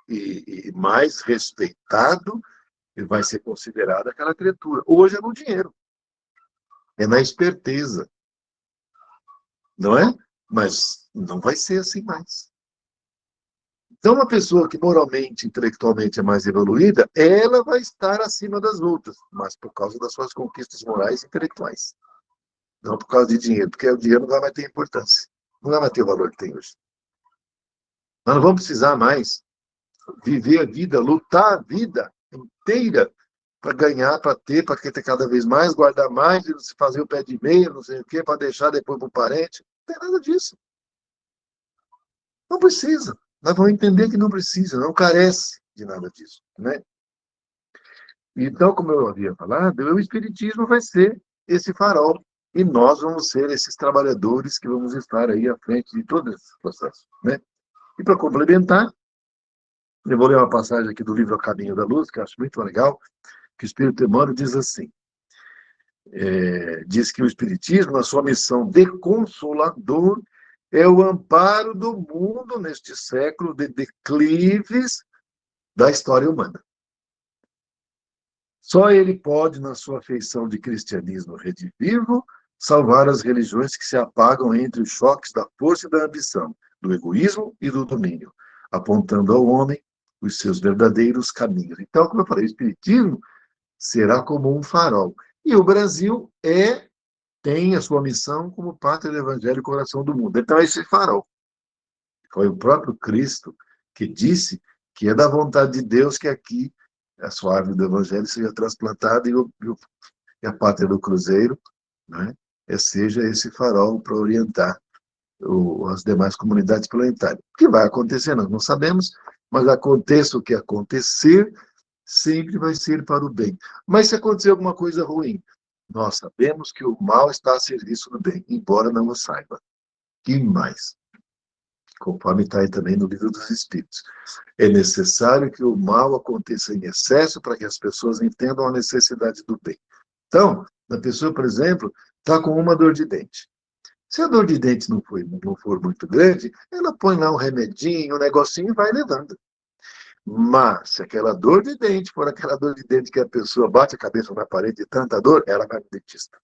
e mais respeitado vai ser considerada aquela criatura. Hoje é no dinheiro, é na esperteza, não é? Mas não vai ser assim mais. Então, uma pessoa que moralmente, intelectualmente é mais evoluída, ela vai estar acima das outras, mas por causa das suas conquistas morais e intelectuais. Não por causa de dinheiro, porque o dinheiro não vai mais ter importância. Não vai mais ter o valor que tem hoje. Nós não vamos precisar mais viver a vida, lutar a vida inteira para ganhar, para ter cada vez mais, guardar mais, fazer o pé de meia, não sei o quê, para deixar depois para o parente. Não tem nada disso. Não precisa. Nós vamos entender que não precisa, não carece de nada disso, né? Então, como eu havia falado, o Espiritismo vai ser esse farol. E nós vamos ser esses trabalhadores que vamos estar aí à frente de todo esse processo, né? E para complementar, eu vou ler uma passagem aqui do livro A Caminho da Luz, que eu acho muito legal, que o Espírito Emmanuel diz assim, diz que o Espiritismo, na sua missão de consolador, é o amparo do mundo neste século de declives da história humana. Só ele pode, na sua feição de cristianismo redivivo, salvar as religiões que se apagam entre os choques da força e da ambição, do egoísmo e do domínio, apontando ao homem os seus verdadeiros caminhos. Então, como eu falei, o Espiritismo será como um farol. E o Brasil tem a sua missão como pátria do Evangelho e coração do mundo. Então, esse farol. Foi o próprio Cristo que disse que é da vontade de Deus que aqui a sua árvore do Evangelho seja transplantada e a pátria do Cruzeiro, né, seja esse farol para orientar as demais comunidades planetárias. O que vai acontecer, nós não sabemos, mas aconteça o que acontecer, sempre vai ser para o bem. Mas se acontecer alguma coisa ruim, nós sabemos que o mal está a serviço do bem, embora não o saiba. E mais, conforme está aí também no livro dos Espíritos, é necessário que o mal aconteça em excesso para que as pessoas entendam a necessidade do bem. Então, a pessoa, por exemplo, está com uma dor de dente. Se a dor de dente não for muito grande, ela põe lá um remedinho, um negocinho e vai levando. Mas, se aquela dor de dente for aquela dor de dente que a pessoa bate a cabeça na parede de tanta dor, ela vai no dentista,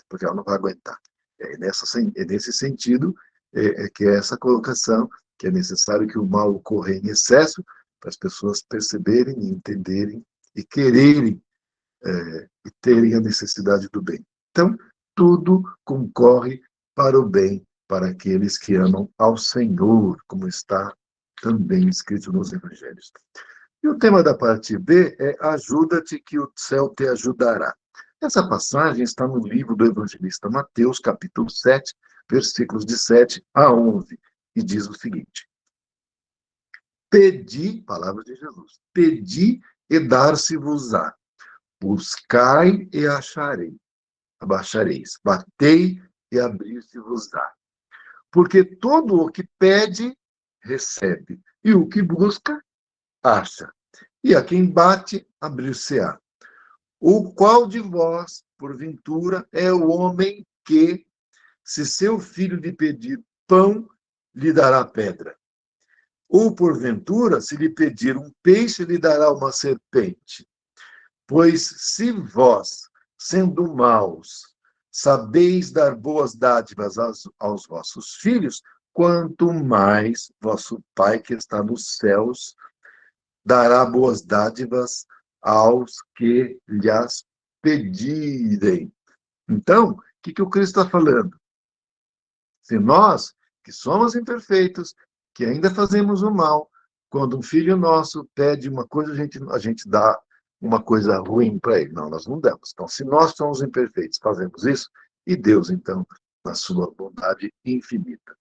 porque ela não vai aguentar. Nesse sentido que é essa colocação, que é necessário que o mal ocorra em excesso para as pessoas perceberem e entenderem e quererem e terem a necessidade do bem. Então, tudo concorre para o bem, para aqueles que amam ao Senhor, como está também escrito nos Evangelhos. E o tema da parte B é Ajuda-te que o céu te ajudará. Essa passagem está no livro do evangelista Mateus, capítulo 7, versículos de 7 a 11, e diz o seguinte: Pedi, palavra de Jesus, pedi e dar-se-vos-á, buscai e abaixareis, batei e abrir-se-vos-á. Porque todo o que pede, recebe, e o que busca, acha. E a quem bate, abrir-se-á. O qual de vós, porventura, é o homem que, se seu filho lhe pedir pão, lhe dará pedra? Ou, porventura, se lhe pedir um peixe, lhe dará uma serpente? Pois se vós, sendo maus, sabeis dar boas dádivas aos vossos filhos, quanto mais vosso Pai que está nos céus dará boas dádivas aos que lhas pedirem. Então, o que o Cristo está falando? Se nós, que somos imperfeitos, que ainda fazemos o mal, quando um filho nosso pede uma coisa, a gente dá uma coisa ruim para ele. Não, nós não damos. Então, se nós somos imperfeitos, fazemos isso, e Deus, então, na sua bondade infinita.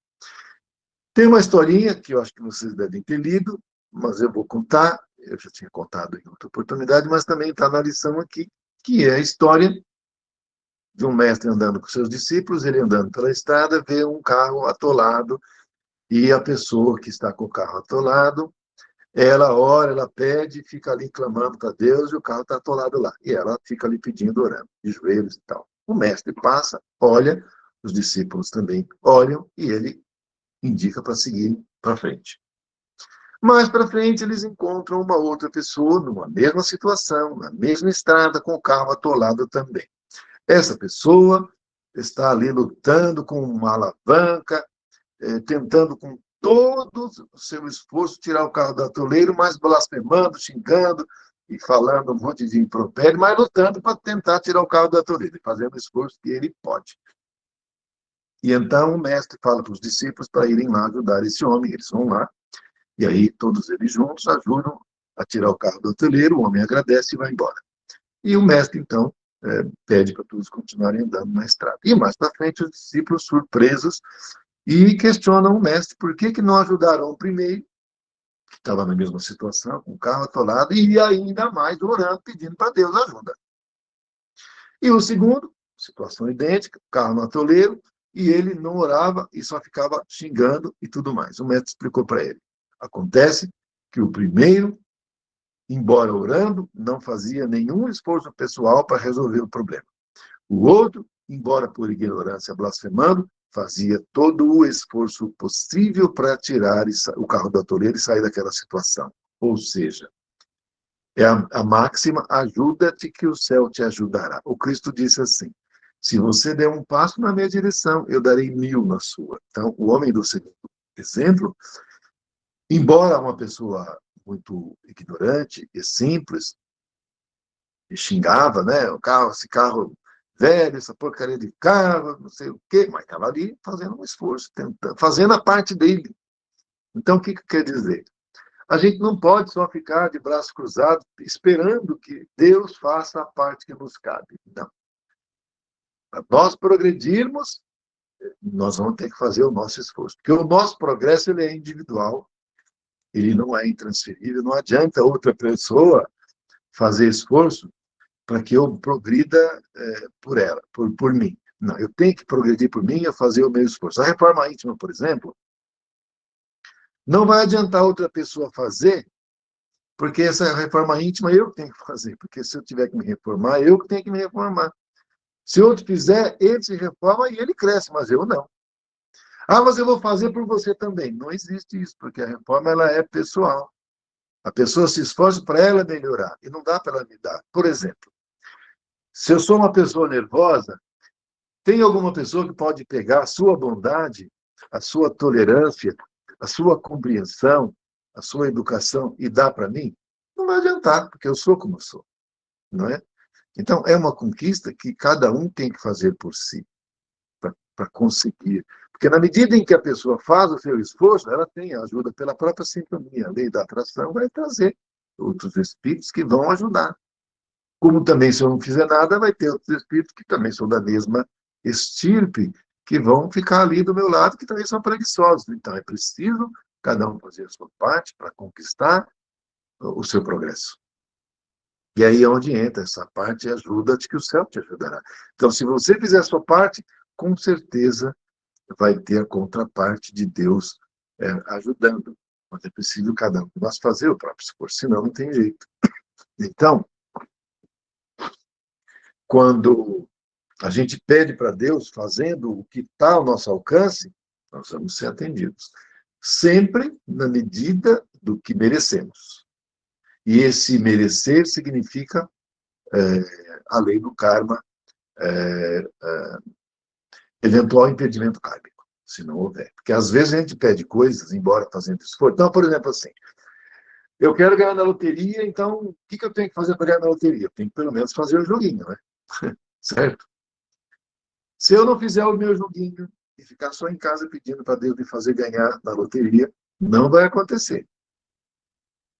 Tem uma historinha que eu acho que vocês devem ter lido, mas eu vou contar. Eu já tinha contado em outra oportunidade, mas também está na lição aqui, que é a história de um mestre andando com seus discípulos, ele andando pela estrada, vê um carro atolado, e a pessoa que está com o carro atolado, ela ora, ela pede, fica ali clamando para Deus, e o carro está atolado lá. E ela fica ali pedindo, orando, de joelhos e tal. O mestre passa, olha, os discípulos também olham, e ele indica para seguir para frente. Mais para frente, eles encontram uma outra pessoa numa mesma situação, na mesma estrada, com o carro atolado também. Essa pessoa está ali lutando com uma alavanca, tentando com todo o seu esforço tirar o carro do atoleiro, mas blasfemando, xingando e falando um monte de impropério, mas lutando para tentar tirar o carro do atoleiro, fazendo o esforço que ele pode. E então o mestre fala para os discípulos para irem lá ajudar esse homem, eles vão lá, e aí todos eles juntos ajudam a tirar o carro do atoleiro, o homem agradece e vai embora. E o mestre, então, pede para todos continuarem andando na estrada. E mais para frente, os discípulos, surpresos, e questionam o mestre por que não ajudaram o primeiro, que estava na mesma situação, com o carro atolado, e ainda mais orando, pedindo para Deus ajuda. E o segundo, situação idêntica, carro no atoleiro, e ele não orava e só ficava xingando e tudo mais. O mestre explicou para ele. Acontece que o primeiro, embora orando, não fazia nenhum esforço pessoal para resolver o problema. O outro, embora por ignorância blasfemando, fazia todo o esforço possível para tirar o carro do atoleiro e sair daquela situação. Ou seja, é a máxima, ajuda-te que o céu te ajudará. O Cristo disse assim, se você der um passo na minha direção, eu darei 1000 na sua. Então, o homem do segundo exemplo, embora uma pessoa muito ignorante e simples, e xingava, né? Esse carro velho, essa porcaria de carro, não sei o quê, mas estava ali fazendo um esforço, tentando, fazendo a parte dele. Então, o que quer dizer? A gente não pode só ficar de braços cruzados esperando que Deus faça a parte que nos cabe. Não. Para nós progredirmos, nós vamos ter que fazer o nosso esforço. Porque o nosso progresso ele é individual, ele não é intransferível. Não adianta outra pessoa fazer esforço para que eu progrida por ela, por mim. Não, eu tenho que progredir por mim e fazer o meu esforço. A reforma íntima, por exemplo, não vai adiantar outra pessoa fazer, porque essa reforma íntima eu tenho que fazer, porque se eu tiver que me reformar, eu que tenho que me reformar. Se outro fizer, ele se reforma e ele cresce, mas eu não. Ah, mas eu vou fazer por você também. Não existe isso, porque a reforma ela é pessoal. A pessoa se esforça para ela melhorar, e não dá para ela me dar. Por exemplo, se eu sou uma pessoa nervosa, tem alguma pessoa que pode pegar a sua bondade, a sua tolerância, a sua compreensão, a sua educação e dar para mim? Não vai adiantar, porque eu sou como eu sou, não é? Então, é uma conquista que cada um tem que fazer por si, para conseguir. Porque na medida em que a pessoa faz o seu esforço, ela tem ajuda pela própria sintonia. A lei da atração vai trazer outros espíritos que vão ajudar. Como também, se eu não fizer nada, vai ter outros espíritos que também são da mesma estirpe, que vão ficar ali do meu lado, que também são preguiçosos. Então, é preciso cada um fazer a sua parte para conquistar o seu progresso. E aí é onde entra essa parte, ajuda-te que o céu te ajudará. Então, se você fizer a sua parte, com certeza vai ter a contraparte de Deus ajudando. Mas é preciso cada um de nós fazer o próprio esforço, senão não tem jeito. Então, quando a gente pede para Deus, fazendo o que está ao nosso alcance, nós vamos ser atendidos. Sempre na medida do que merecemos. E esse merecer significa a lei do karma, eventual impedimento kármico, se não houver. Porque às vezes a gente pede coisas, embora fazendo esforço. Então, por exemplo, assim, eu quero ganhar na loteria, então o que eu tenho que fazer para ganhar na loteria? Eu tenho que pelo menos fazer o joguinho, né? Certo? Se eu não fizer o meu joguinho e ficar só em casa pedindo para Deus me fazer ganhar na loteria, não vai acontecer.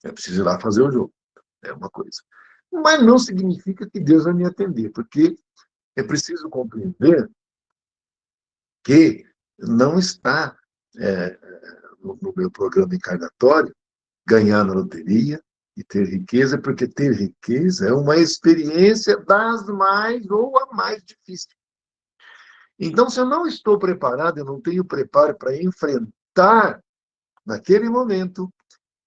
É preciso ir lá fazer o jogo. É uma coisa. Mas não significa que Deus vai me atender, porque é preciso compreender que não está no meu programa encarnatório ganhar na loteria e ter riqueza, porque ter riqueza é uma experiência das mais ou a mais difícil. Então, se eu não estou preparado, eu não tenho preparo para enfrentar, naquele momento,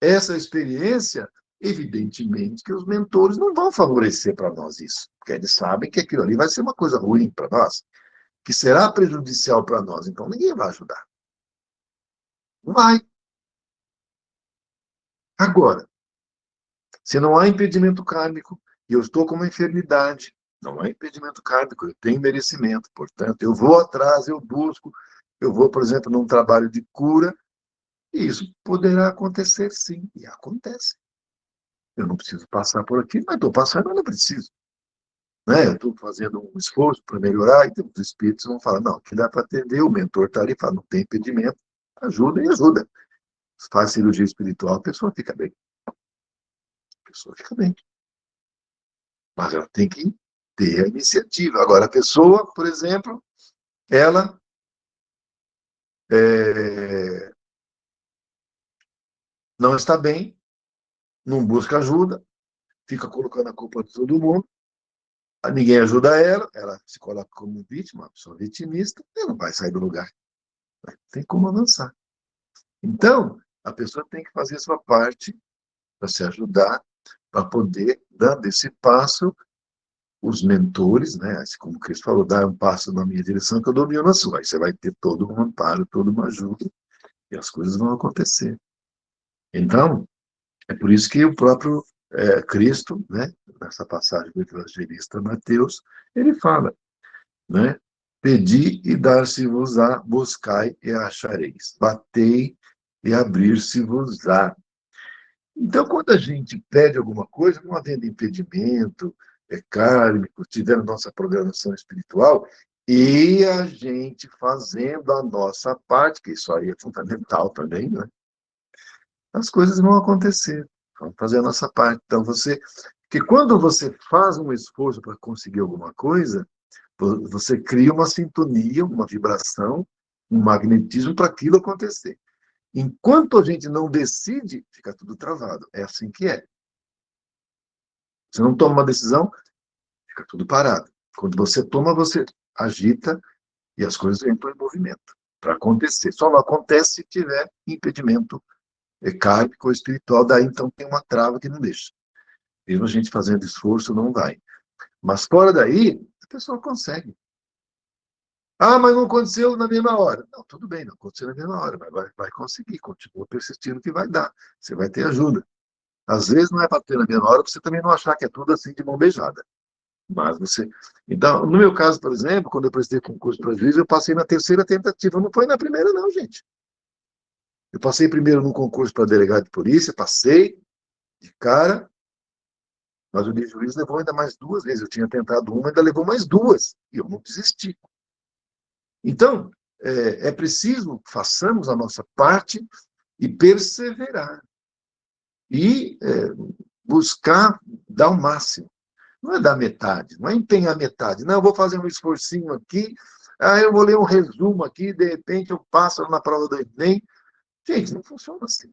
essa experiência, evidentemente que os mentores não vão favorecer para nós isso, porque eles sabem que aquilo ali vai ser uma coisa ruim para nós, que será prejudicial para nós, então ninguém vai ajudar. Não vai. Agora, se não há impedimento kármico, e eu estou com uma enfermidade, não há impedimento kármico, eu tenho merecimento, portanto, eu vou atrás, eu busco, eu vou, por exemplo, num trabalho de cura, e isso poderá acontecer sim, e acontece. Eu não preciso passar por aqui, mas estou passando, eu não preciso. Né? Eu estou fazendo um esforço para melhorar, e os espíritos vão falar, não, que dá para atender, o mentor está ali, fala, não tem impedimento, ajuda e ajuda. Faz cirurgia espiritual, a pessoa fica bem. A pessoa fica bem. Mas ela tem que ter a iniciativa. Agora, a pessoa, por exemplo, ela não está bem, não busca ajuda, fica colocando a culpa de todo mundo, ninguém ajuda ela se coloca como vítima, uma pessoa vitimista, e não vai sair do lugar. Tem como avançar. Então, a pessoa tem que fazer a sua parte para se ajudar, para poder, dando esse passo, os mentores, né, assim como o Cristo falou, dar um passo na minha direção que eu dou mil na sua. Aí você vai ter todo um amparo, toda uma ajuda, e as coisas vão acontecer. Então, é por isso que o próprio Cristo, né, nessa passagem do evangelista Mateus, ele fala, né, pedi e dar-se-vos-á, buscai e achareis, batei e abrir-se-vos-á. Então, quando a gente pede alguma coisa, não havendo impedimento, kármico, tiver nossa programação espiritual, e a gente fazendo a nossa parte, que isso aí é fundamental também, né? As coisas vão acontecer. Vamos fazer a nossa parte. Então, que quando você faz um esforço para conseguir alguma coisa, você cria uma sintonia, uma vibração, um magnetismo para aquilo acontecer. Enquanto a gente não decide, fica tudo travado. É assim que é. Você não toma uma decisão, fica tudo parado. Quando você toma, você agita e as coisas entram em movimento para acontecer. Só não acontece se tiver impedimento kármico ou espiritual, daí então tem uma trava que não deixa. Mesmo a gente fazendo esforço, não vai. Mas fora daí, a pessoa consegue. Ah, mas não aconteceu na mesma hora. Não, tudo bem, não aconteceu na mesma hora, mas vai conseguir, continua persistindo que vai dar. Você vai ter ajuda. Às vezes não é para ter na mesma hora, você também não achar que é tudo assim de mão beijada. Mas você. Então, no meu caso, por exemplo, quando eu prestei concurso para juiz, eu passei na terceira tentativa. Não foi na primeira, não, gente. Eu passei primeiro num concurso para delegado de polícia, passei de cara, mas o de juiz levou ainda mais duas vezes. Eu tinha tentado uma, ainda levou mais duas. E eu não desisti. Então, é preciso que façamos a nossa parte e perseverar. E buscar dar o máximo. Não é dar metade, não é empenhar metade. Não, eu vou fazer um esforcinho aqui, eu vou ler um resumo aqui, de repente eu passo na prova do Enem. Gente, não funciona assim.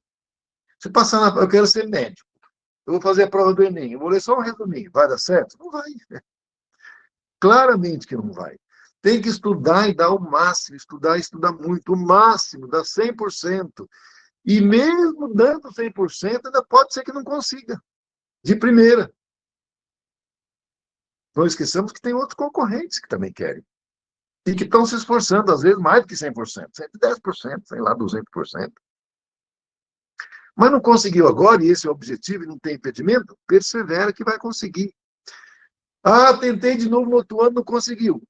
Se passar eu quero ser médico, eu vou fazer a prova do Enem, eu vou ler só um resuminho, vai dar certo? Não vai. Claramente que não vai. Tem que estudar e dar o máximo, estudar e estudar muito, o máximo, dá 100%. E mesmo dando 100%, ainda pode ser que não consiga, de primeira. Não esqueçamos que tem outros concorrentes que também querem. E que estão se esforçando, às vezes, mais do que 100%, 110%, sei lá, 200%. Mas não conseguiu agora, e esse é o objetivo, e não tem impedimento, persevera que vai conseguir. Ah, tentei de novo no outro ano, não conseguiu.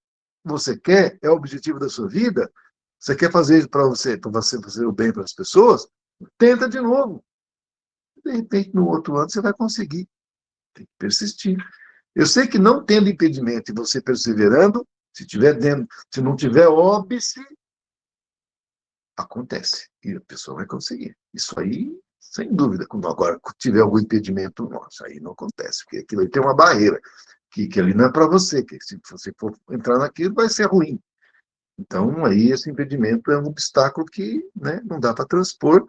Você quer, é o objetivo da sua vida, você quer fazer isso para você fazer o bem para as pessoas, tenta de novo. De repente, no outro ano, você vai conseguir. Tem que persistir. Eu sei que não tendo impedimento e você perseverando, se não tiver óbice, acontece. E a pessoa vai conseguir. Isso aí, sem dúvida. Quando agora tiver algum impedimento, nossa, aí não acontece, porque aquilo aí tem uma barreira, que ali não é para você, que se você for entrar naquilo, vai ser ruim. Então, aí esse impedimento é um obstáculo que, né, não dá para transpor.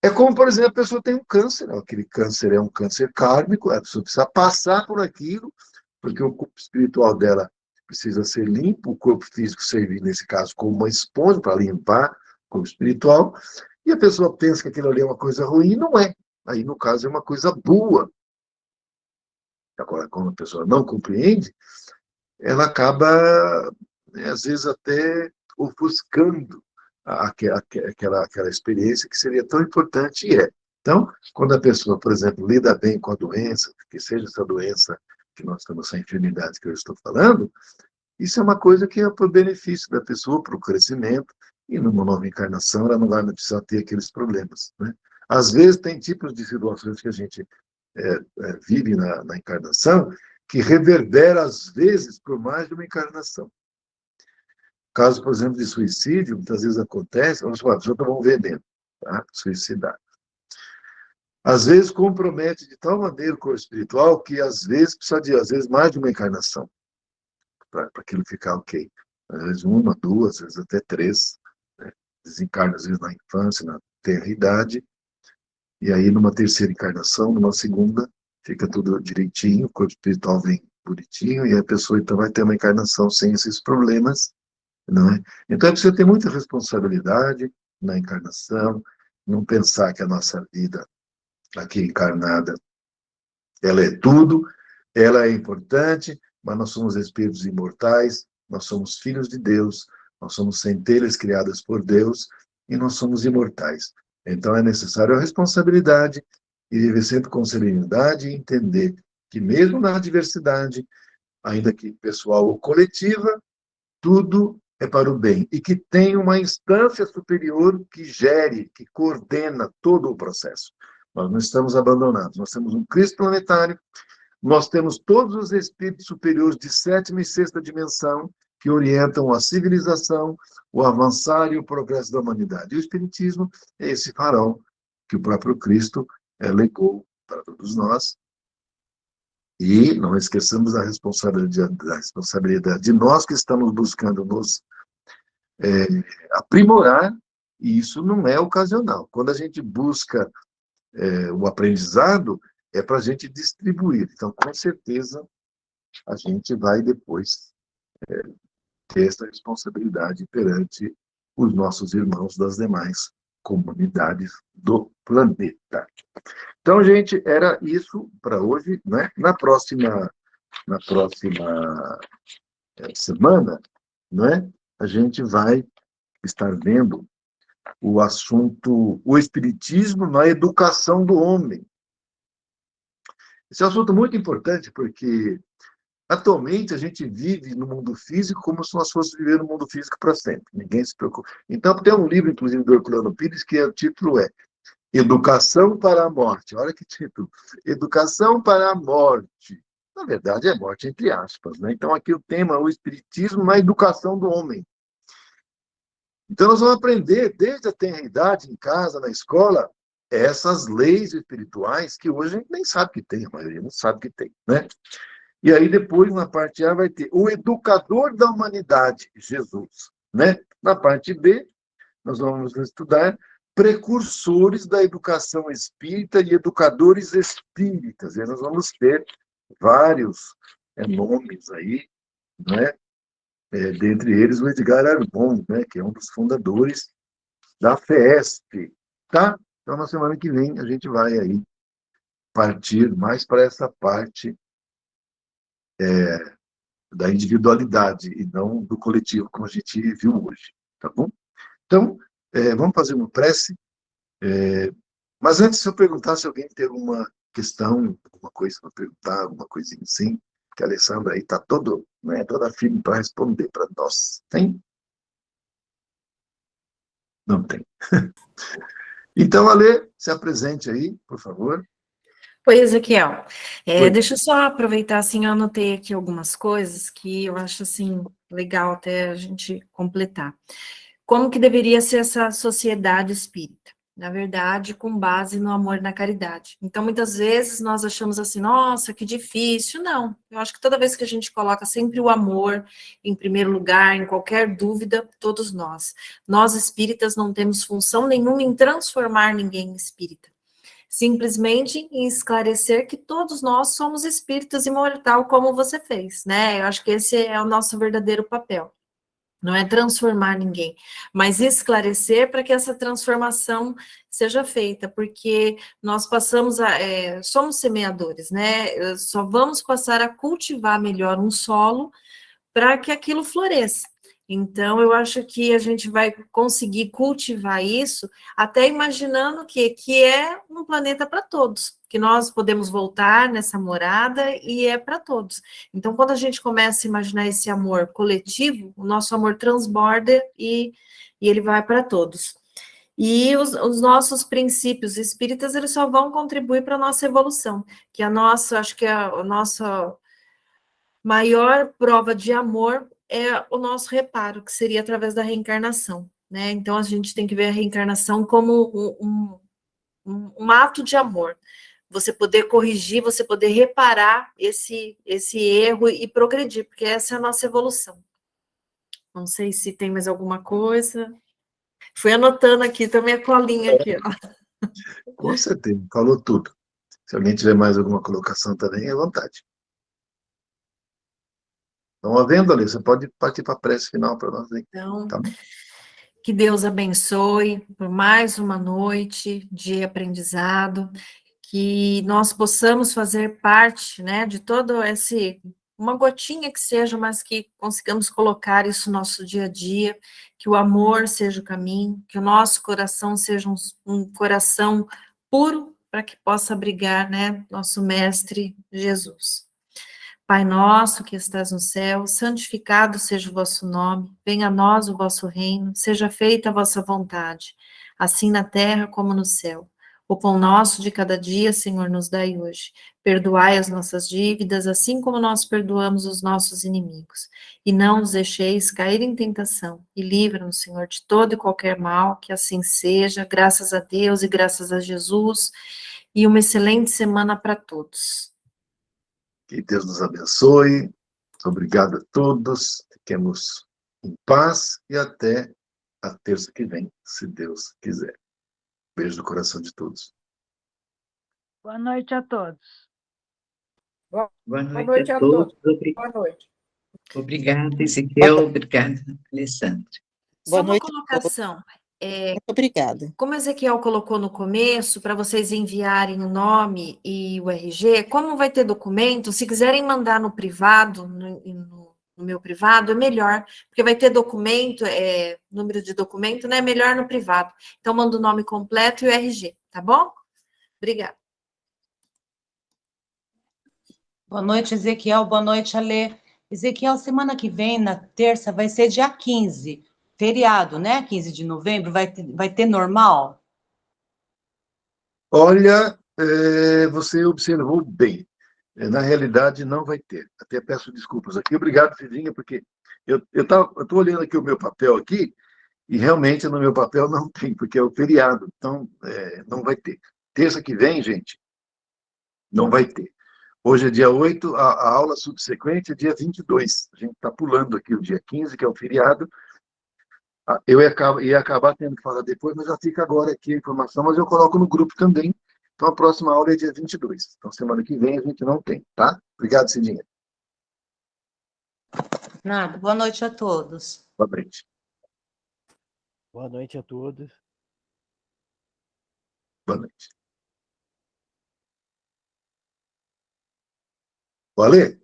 É como, por exemplo, a pessoa tem um câncer, aquele câncer é um câncer kármico, a pessoa precisa passar por aquilo, porque o corpo espiritual dela precisa ser limpo, o corpo físico servir, nesse caso, como uma esponja para limpar o corpo espiritual, e a pessoa pensa que aquilo ali é uma coisa ruim, e não é. Aí, no caso, é uma coisa boa. Agora, quando a pessoa não compreende, ela acaba, né, às vezes, até ofuscando aquela experiência que seria tão importante e é. Então, quando a pessoa, por exemplo, lida bem com a doença, que seja essa doença que nós estamos, essa enfermidade que eu estou falando, isso é uma coisa que é para o benefício da pessoa, para o crescimento, e numa nova encarnação ela não vai precisar ter aqueles problemas. Né? Às vezes tem tipos de situações que a gente vive na encarnação que reverbera, às vezes, por mais de uma encarnação. Caso, por exemplo, de suicídio, muitas vezes acontece, vamos falar, a pessoa está vendendo, tá? Suicidar. Às vezes compromete de tal maneira o corpo espiritual que, às vezes, precisa de, às vezes, mais de uma encarnação para aquilo ficar ok. Às vezes uma, duas, às vezes até três. Né? Desencarna, às vezes, na infância, na tenra idade, e aí, numa terceira encarnação, numa segunda, fica tudo direitinho, o corpo espiritual vem bonitinho, e a pessoa, então, vai ter uma encarnação sem esses problemas, não é? Então, é preciso ter muita responsabilidade na encarnação, não pensar que a nossa vida aqui encarnada, ela é tudo, ela é importante, mas nós somos espíritos imortais, nós somos filhos de Deus, nós somos centelhas criadas por Deus e nós somos imortais. Então é necessário a responsabilidade e viver sempre com serenidade e entender que mesmo na adversidade, ainda que pessoal ou coletiva, tudo é para o bem e que tem uma instância superior que gere, que coordena todo o processo. Nós não estamos abandonados, nós temos um Cristo planetário, nós temos todos os espíritos superiores de sétima e sexta dimensão que orientam a civilização, o avançar e o progresso da humanidade. E o Espiritismo é esse farol que o próprio Cristo legou para todos nós. E não esqueçamos da responsabilidade de nós que estamos buscando nos aprimorar, e isso não é ocasional. Quando a gente busca o aprendizado, é para a gente distribuir. Então, com certeza, a gente vai depois ter essa responsabilidade perante os nossos irmãos das demais comunidades do planeta. Então, gente, era isso para hoje, né? Na próxima semana, né? A gente vai estar vendo o assunto, o espiritismo na educação do homem. Esse é um assunto muito importante porque atualmente a gente vive no mundo físico como se nós fôssemos viver no mundo físico para sempre. Ninguém se preocupa. Então tem um livro, inclusive, do Herculano Pires, que o título é Educação para a Morte. Olha que título. Educação para a Morte. Na verdade, é morte entre aspas. Né? Então aqui o tema é o espiritismo na educação do homem. Então, nós vamos aprender, desde a tenra idade, em casa, na escola, essas leis espirituais que hoje a gente nem sabe que tem, a maioria não sabe que tem, né? E aí, depois, na parte A, vai ter o educador da humanidade, Jesus, né? Na parte B, nós vamos estudar precursores da educação espírita e educadores espíritas. E aí nós vamos ter vários nomes aí, né? Dentre eles o Edgar Arbon, né, que é um dos fundadores da FESP, tá? Então, na semana que vem, a gente vai aí partir mais para essa parte da individualidade e não do coletivo, como a gente viu hoje, tá bom? Então, vamos fazer uma prece. Mas antes, se eu perguntar se alguém tem alguma questão, alguma coisa para perguntar, alguma coisinha assim, que a Alessandra aí está toda firme para responder para nós. Tem? Não tem. Então, Ale, se apresente aí, por favor. Oi, Ezequiel. Oi. Deixa eu só aproveitar, assim, eu anotei aqui algumas coisas que eu acho, assim, legal até a gente completar. Como que deveria ser essa sociedade espírita? Na verdade, com base no amor e na caridade. Então, muitas vezes nós achamos assim, nossa, que difícil. Não, eu acho que toda vez que a gente coloca sempre o amor em primeiro lugar, em qualquer dúvida, todos nós espíritas não temos função nenhuma em transformar ninguém em espírita. Simplesmente em esclarecer que todos nós somos espíritos imortal, como você fez, né? Eu acho que esse é o nosso verdadeiro papel. Não é transformar ninguém, mas esclarecer para que essa transformação seja feita, porque nós passamos somos semeadores, né? Só vamos passar a cultivar melhor um solo para que aquilo floresça. Então, eu acho que a gente vai conseguir cultivar isso, até imaginando que é um planeta para todos, que nós podemos voltar nessa morada e é para todos. Então, quando a gente começa a imaginar esse amor coletivo, o nosso amor transborda e ele vai para todos. E os nossos princípios espíritas, eles só vão contribuir para a nossa evolução, que a nossa, acho que a nossa maior prova de amor é o nosso reparo, que seria através da reencarnação, né? Então a gente tem que ver a reencarnação como um ato de amor. Você poder corrigir, você poder reparar esse erro e progredir, porque essa é a nossa evolução. Não sei se tem mais alguma coisa. Fui anotando aqui também a colinha aqui, ó. Com certeza, falou tudo. Se alguém tiver mais alguma colocação também, é à vontade. Estão havendo, Ale, você pode partir para a prece final para nós aí. Então, Tá bom? que Deus abençoe por mais uma noite de aprendizado, que nós possamos fazer parte, né, de todo uma gotinha que seja, mas que consigamos colocar isso no nosso dia a dia, que o amor seja o caminho, que o nosso coração seja um coração puro para que possa abrigar, né, nosso Mestre Jesus. Pai nosso que estás no céu, santificado seja o vosso nome, venha a nós o vosso reino, seja feita a vossa vontade, assim na terra como no céu. O pão nosso de cada dia, Senhor, nos dai hoje. Perdoai as nossas dívidas, assim como nós perdoamos os nossos inimigos. E não nos deixeis cair em tentação, e livra-nos, Senhor, de todo e qualquer mal, que assim seja, graças a Deus e graças a Jesus, e uma excelente semana para todos. Que Deus nos abençoe. Obrigado a todos. Fiquemos em paz e até a terça que vem, se Deus quiser. Beijo no coração de todos. Boa noite a todos. Boa Boa noite noite a a todos. todos. Boa noite. Obrigada, Ezequiel. Obrigada, Alessandra. Só Boa uma noite a todos. colocação. Muito obrigada. Como a Ezequiel colocou no começo, para vocês enviarem o nome e o RG, como vai ter documento, se quiserem mandar no privado, no meu privado, é melhor, porque vai ter documento, número de documento, né? É melhor no privado. Então, manda o nome completo e o RG, tá bom? Obrigada. Boa noite, Ezequiel. Boa noite, Alê. Ezequiel, semana que vem, na terça, vai ser dia 15, feriado, né? 15 de novembro, vai ter normal? Olha, você observou bem. Na realidade, não vai ter. Até peço desculpas aqui. Obrigado, Cidinha, porque eu estou olhando aqui o meu papel aqui e realmente no meu papel não tem, porque é o feriado. Então, não vai ter. Terça que vem, gente, não vai ter. Hoje é dia 8, a aula subsequente é dia 22. A gente está pulando aqui o dia 15, que é o feriado. Eu ia acabar tendo que falar depois, mas já fica agora aqui a informação, mas eu coloco no grupo também. Então, a próxima aula é dia 22. Então, semana que vem a gente não tem, tá? Obrigado, Cidinha. Nada. Boa noite a todos. Boa noite. Boa noite a todos. Boa noite. Valê?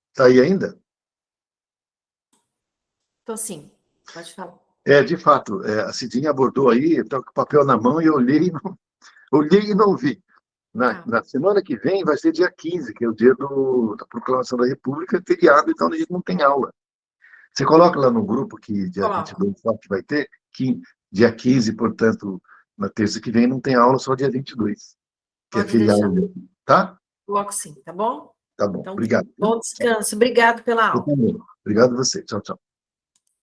Está aí ainda? Tô sim, pode falar. De fato, a Cidinha abordou aí, eu estou com o papel na mão e eu olhei e não vi. Na semana que vem vai ser dia 15, que é o dia da Proclamação da República, é feriado, então a gente não tem aula. Você coloca lá no grupo que dia 22 só que vai ter, que dia 15, portanto, na terça que vem não tem aula, só dia 22, que é Pode feriado. deixar. Tá? Coloco sim, tá bom? Tá bom, Então, obrigado. bom descanso. Obrigado pela Eu aula. também. Obrigado a você. Tchau, tchau.